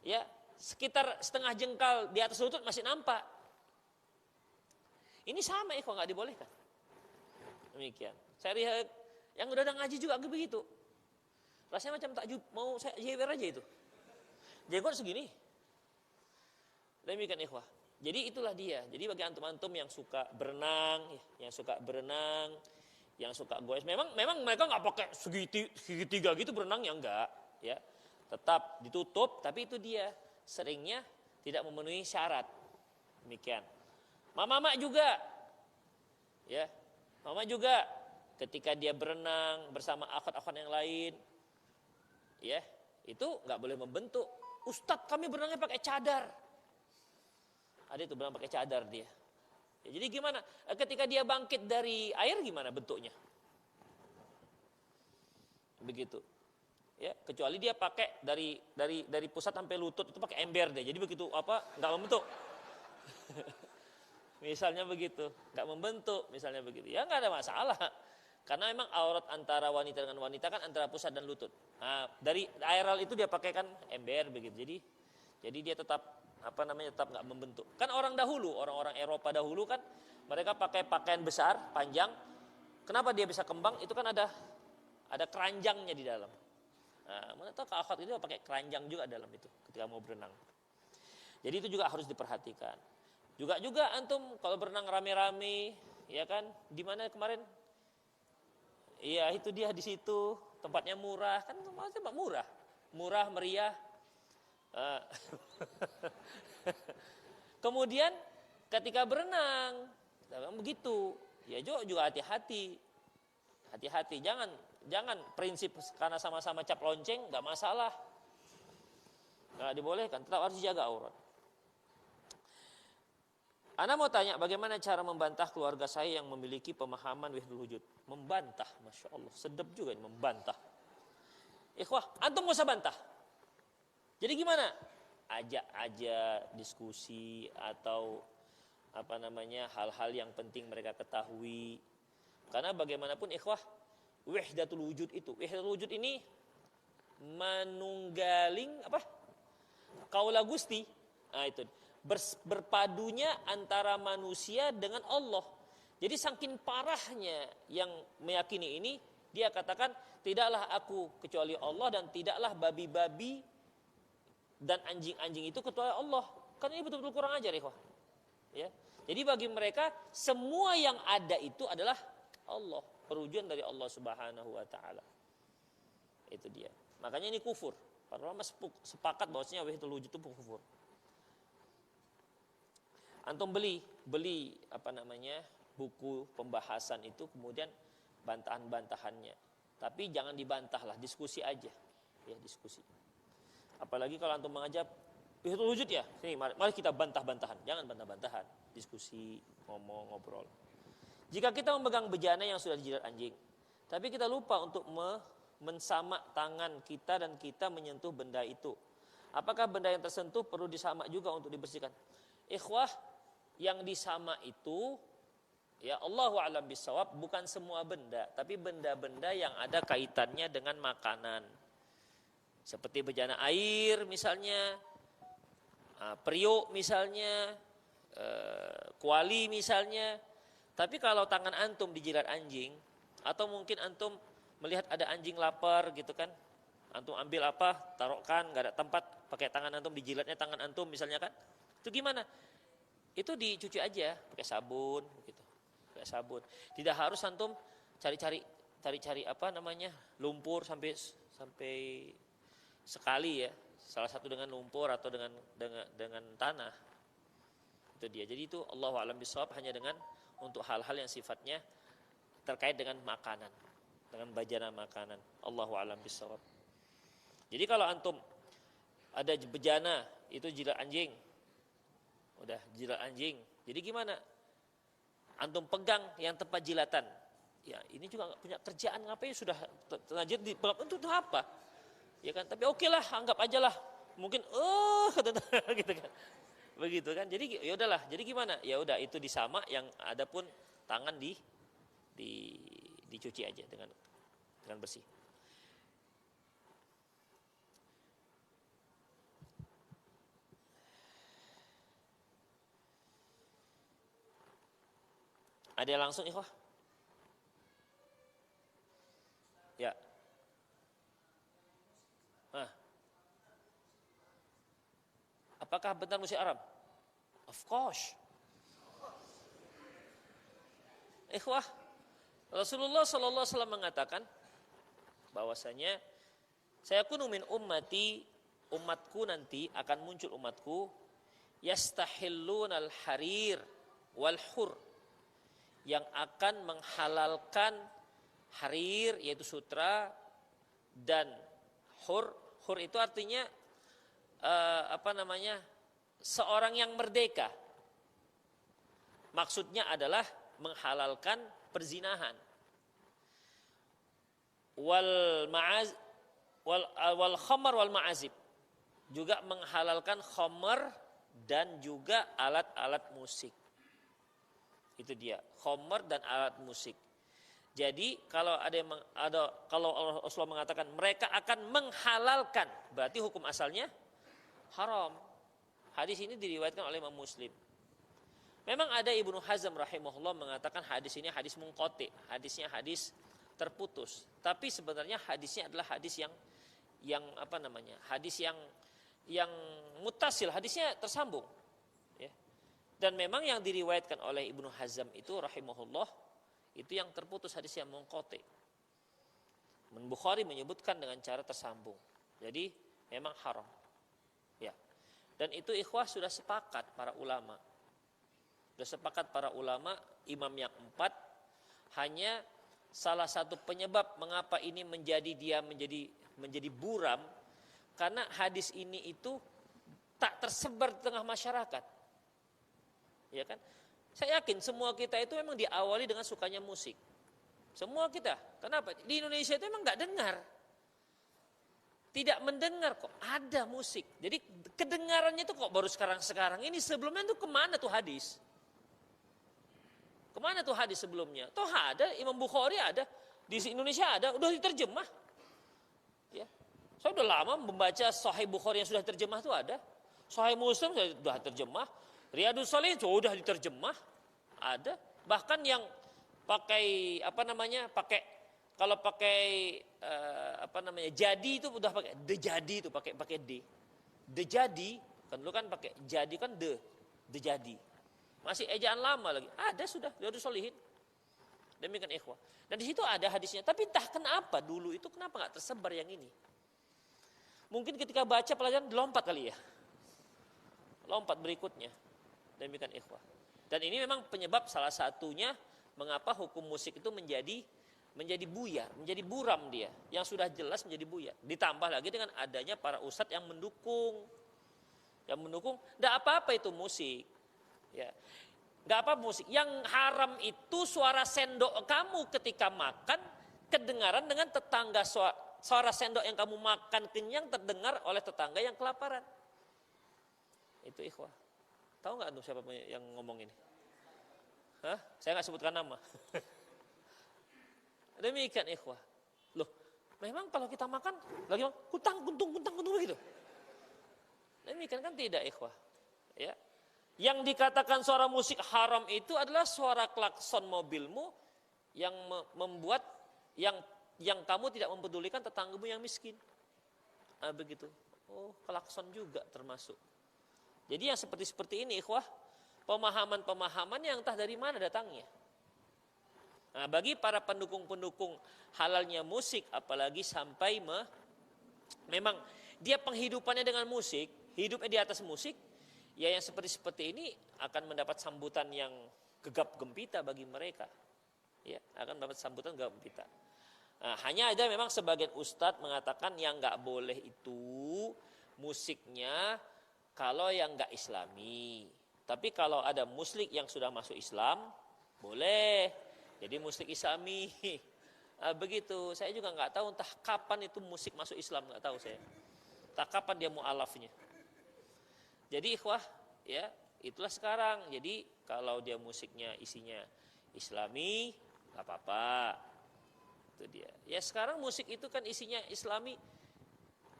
ya sekitar setengah jengkal di atas lutut masih nampak. Ini sama ikhwah, nggak dibolehkan. Demikian. Saya lihat yang udah ngaji juga begitu. Rasanya macam takjub, mau saya jewer aja itu. Jenggot segini. Demikian ikhwah. Jadi itulah dia. Jadi bagi antum-antum yang suka berenang, yang suka goes, memang mereka nggak pakai segitiga gitu berenang ya enggak, ya. Tetap ditutup, tapi itu dia seringnya tidak memenuhi syarat. Demikian. Mama juga, ya, mama juga ketika dia berenang bersama akhwat-akhwat yang lain, ya, itu nggak boleh membentuk. Ustadz, kami berenangnya pakai cadar. Ada itu berenang pakai cadar dia. Ya, jadi gimana? Ketika dia bangkit dari air gimana bentuknya? Begitu. Ya, kecuali dia pakai dari pusat sampai lutut itu pakai ember deh. Jadi begitu nggak membentuk. Misalnya begitu, nggak membentuk, misalnya begitu. Ya nggak ada masalah. Karena memang aurat antara wanita dengan wanita kan antara pusat dan lutut. Nah, dari aerial itu dia pakai kan ember begitu. Jadi dia tetap tetap nggak membentuk. Kan orang-orang Eropa dahulu kan mereka pakai pakaian besar, panjang. Kenapa dia bisa kembang? Itu kan ada keranjangnya di dalam. Nah, mana tahu akhwat itu pakai keranjang juga dalam itu ketika mau berenang. Jadi itu juga harus diperhatikan. Juga antum kalau berenang rame-rame, ya kan? Di mana kemarin? Iya, itu dia di situ, tempatnya murah, kan tempat murah. Murah, meriah. Kemudian ketika berenang, begitu. Ya juga hati-hati. Hati-hati, jangan prinsip karena sama-sama cap lonceng nggak masalah, nggak dibolehkan, tetap harus dijaga aurat. Ana mau tanya, bagaimana cara membantah keluarga saya yang memiliki pemahaman wahdatul wujud? Membantah, masya Allah, sedap juga ini membantah. Ikhwah, antum nggak usah bantah. Jadi gimana? Ajak aja diskusi atau hal-hal yang penting mereka ketahui. Karena bagaimanapun ikhwah, wahdatul wujud ini manunggaling kaula Gusti. Nah itu berpadunya antara manusia dengan Allah. Jadi saking parahnya yang meyakini ini, dia katakan tidaklah aku kecuali Allah dan tidaklah babi-babi dan anjing-anjing itu kecuali Allah. Kan ini betul-betul kurang ajar ikhwah. Ya. Jadi bagi mereka semua yang ada itu adalah Allah, perwujudan dari Allah Subhanahu wa taala. Itu dia. Makanya ini kufur. Para ulama sepakat bahwasanya wahdatul wujud itu kufur. Antum beli buku pembahasan itu, kemudian bantahan-bantahannya. Tapi jangan dibantah lah, diskusi aja. Ya, diskusi. Apalagi kalau antum mengajak wahdatul wujud ya, sini mari kita bantah-bantahan. Jangan bantah-bantahan, diskusi, ngomong, ngobrol. Jika kita memegang bejana yang sudah dijilat anjing, tapi kita lupa untuk mensamak tangan kita dan kita menyentuh benda itu, apakah benda yang tersentuh perlu disamak juga untuk dibersihkan? Ikhwah, yang disamak itu, ya Allahu a'lam bishawab, bukan semua benda, tapi benda-benda yang ada kaitannya dengan makanan. Seperti bejana air misalnya, periuk misalnya, kuali misalnya. Tapi kalau tangan antum dijilat anjing, atau mungkin antum melihat ada anjing lapar gitu kan, antum ambil taruhkan, gak ada tempat, pakai tangan antum dijilatnya tangan antum misalnya kan, itu gimana? Itu dicuci aja pakai sabun gitu, pakai sabun. Tidak harus antum cari-cari lumpur sampai sekali ya, salah satu dengan lumpur atau dengan tanah. Itu dia. Jadi itu Allahu a'lam bishawab, hanya dengan untuk hal-hal yang sifatnya terkait dengan makanan, dengan bejana makanan. Allahu a'lam bishawab. Jadi kalau antum ada bejana itu jilat anjing, udah jilat anjing, jadi gimana? Antum pegang yang tempat jilatan. Ya ini juga nggak punya kerjaan, ngapain sudah terlanjur di untuk apa? Ya kan? Tapi oke lah, anggap aja lah. Mungkin gitu kan. Begitu kan. Jadi ya udahlah. Jadi gimana? Ya udah itu disamak, yang ada pun tangan dicuci aja dengan bersih. Ada yang langsung ikhwah? Ya. Apakah benar musik Arab? Of course. Ikhwah, Rasulullah sallallahu alaihi wasallam mengatakan bahwasanya saya kunu min ummati, umatku nanti akan muncul umatku yastahillunal harir wal hur, yang akan menghalalkan harir yaitu sutra dan hur. Hur itu artinya seorang yang merdeka. Maksudnya adalah menghalalkan perzinahan. Wal wal khamar wal ma'azib. Juga menghalalkan khamar dan juga alat-alat musik. Itu dia, khamar dan alat musik. Jadi kalau kalau Rasulullah mengatakan mereka akan menghalalkan, berarti hukum asalnya haram. Hadis ini diriwayatkan oleh Imam Muslim. Memang ada Ibnu Hazm rahimahullah mengatakan hadis ini hadis munqati, hadisnya hadis terputus. Tapi sebenarnya hadisnya adalah hadis yang apa namanya? Hadis yang muttasil, hadisnya tersambung. Ya. Dan memang yang diriwayatkan oleh Ibnu Hazm itu rahimahullah itu yang terputus, hadis yang munqati. Bukhari menyebutkan dengan cara tersambung. Jadi memang haram. Ya. Dan itu ikhwah sudah sepakat para ulama. Sudah sepakat para ulama, imam yang 4, hanya salah satu penyebab mengapa ini menjadi buram, karena hadis ini itu tak tersebar di tengah masyarakat. Ya kan? Saya yakin semua kita itu memang diawali dengan sukanya musik. Semua kita. Kenapa? Di Indonesia itu memang enggak dengar. Tidak mendengar kok, ada musik. Jadi kedengarannya itu kok baru sekarang-sekarang ini, sebelumnya itu kemana tuh hadis? Kemana tuh hadis sebelumnya? Toh ada, Imam Bukhari ada, di Indonesia ada, udah diterjemah. Ya. Saya udah lama membaca Sahih Bukhari yang sudah terjemah itu ada. Sahih Muslim sudah terjemah. Riyadhus Shalihin sudah diterjemah. Ada. Bahkan yang pakai kalau pakai jadi itu udah pakai de jadi itu pakai d. De jadi kan dulu kan pakai jadi kan de jadi. Masih ejaan lama lagi. Ada sudah Riyadhus Shalihin. Demikian ikhwah. Dan di situ ada hadisnya. Tapi entah kenapa dulu itu kenapa nggak tersebar yang ini. Mungkin ketika baca pelajaran lompat kali ya. Lompat berikutnya. Demikian ikhwah. Dan ini memang penyebab salah satunya mengapa hukum musik itu menjadi buyar, menjadi buram dia. Yang sudah jelas menjadi buyar. Ditambah lagi dengan adanya para ustadz yang mendukung. Yang mendukung, enggak apa-apa itu musik. Ya. Enggak apa musik. Yang haram itu suara sendok kamu ketika makan kedengaran dengan tetangga. Suara sendok yang kamu makan kenyang terdengar oleh tetangga yang kelaparan. Itu ikhwah. Tahu nggak tuh siapa yang ngomong ini? Hah? Saya nggak sebutkan nama. Demikian ikhwah. Loh, memang kalau kita makan lagi kuntung begitu. Demikian kan tidak ikhwah. Ya. Yang dikatakan suara musik haram itu adalah suara klakson mobilmu yang membuat yang kamu tidak mempedulikan tetanggamu yang miskin. Begitu. Oh, klakson juga termasuk. Jadi yang seperti ini ikhwah, pemahaman-pemahaman yang entah dari mana datangnya. Nah, bagi para pendukung-pendukung halalnya musik, apalagi sampai memang dia penghidupannya dengan musik, hidupnya di atas musik, ya yang seperti ini akan mendapat sambutan yang gegap gempita bagi mereka. Ya, akan mendapat sambutan gegap gempita. Nah, hanya ada memang sebagian ustadz mengatakan yang nggak boleh itu musiknya kalau yang nggak Islami. Tapi kalau ada musik yang sudah masuk Islam, boleh. Jadi musik Islami. Begitu. Saya juga nggak tahu entah kapan itu musik masuk Islam, nggak tahu saya. Entah kapan dia mu'alafnya. Jadi ikhwah, ya itulah sekarang. Jadi kalau dia musiknya isinya Islami, nggak apa-apa. Itu dia. Ya sekarang musik itu kan isinya Islami.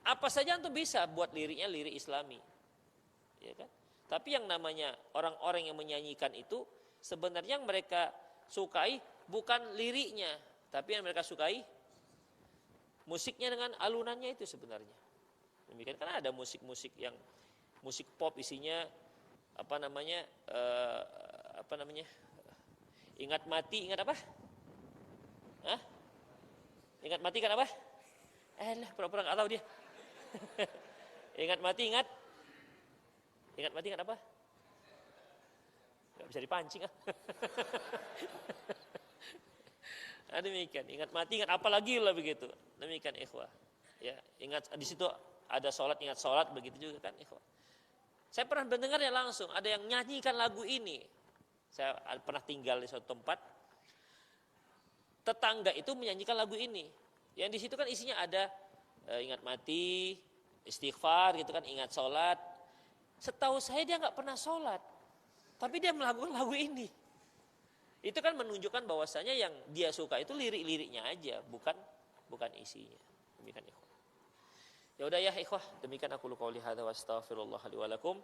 Apa saja antum bisa buat liriknya lirik Islami. Ya kan? Tapi yang namanya orang-orang yang menyanyikan itu sebenarnya yang mereka sukai bukan liriknya, tapi yang mereka sukai musiknya dengan alunannya itu sebenarnya. Demikian kan ada musik-musik yang musik pop isinya ingat mati, ingat apa? Hah? Ingat mati kan apa? Pura-pura nggak tahu dia. Ingat mati, ingat apa? Gak bisa dipancing Demikian, ingat mati, ingat apa lagi lah begitu. Demikian ikhwah. Ya, ingat di situ ada sholat, ingat sholat begitu juga kan ikhwah. Saya pernah mendengarnya langsung, ada yang nyanyikan lagu ini. Saya pernah tinggal di suatu tempat. Tetangga itu menyanyikan lagu ini. Yang di situ kan isinya ada ingat mati, istighfar gitu kan, ingat sholat. Setahu saya dia nggak pernah sholat, tapi dia melakukan lagu ini. Itu kan menunjukkan bahwasanya yang dia suka itu lirik-liriknya aja, bukan isinya. Demikian ikhwah. Ya udah ya ikhwah, demikian aku qouli hadza wa astaghfirullah li wa lakum.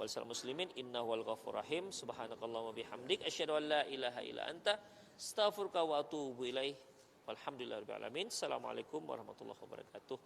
Wal muslimin innahu wal ghafur rahim. Subhanakallahumma bihamdik asyhadu an la ilaha illa anta astaghfiruka wa atubu ilaih. Walhamdulillahirabbil alamin. Assalamualaikum warahmatullahi wabarakatuh.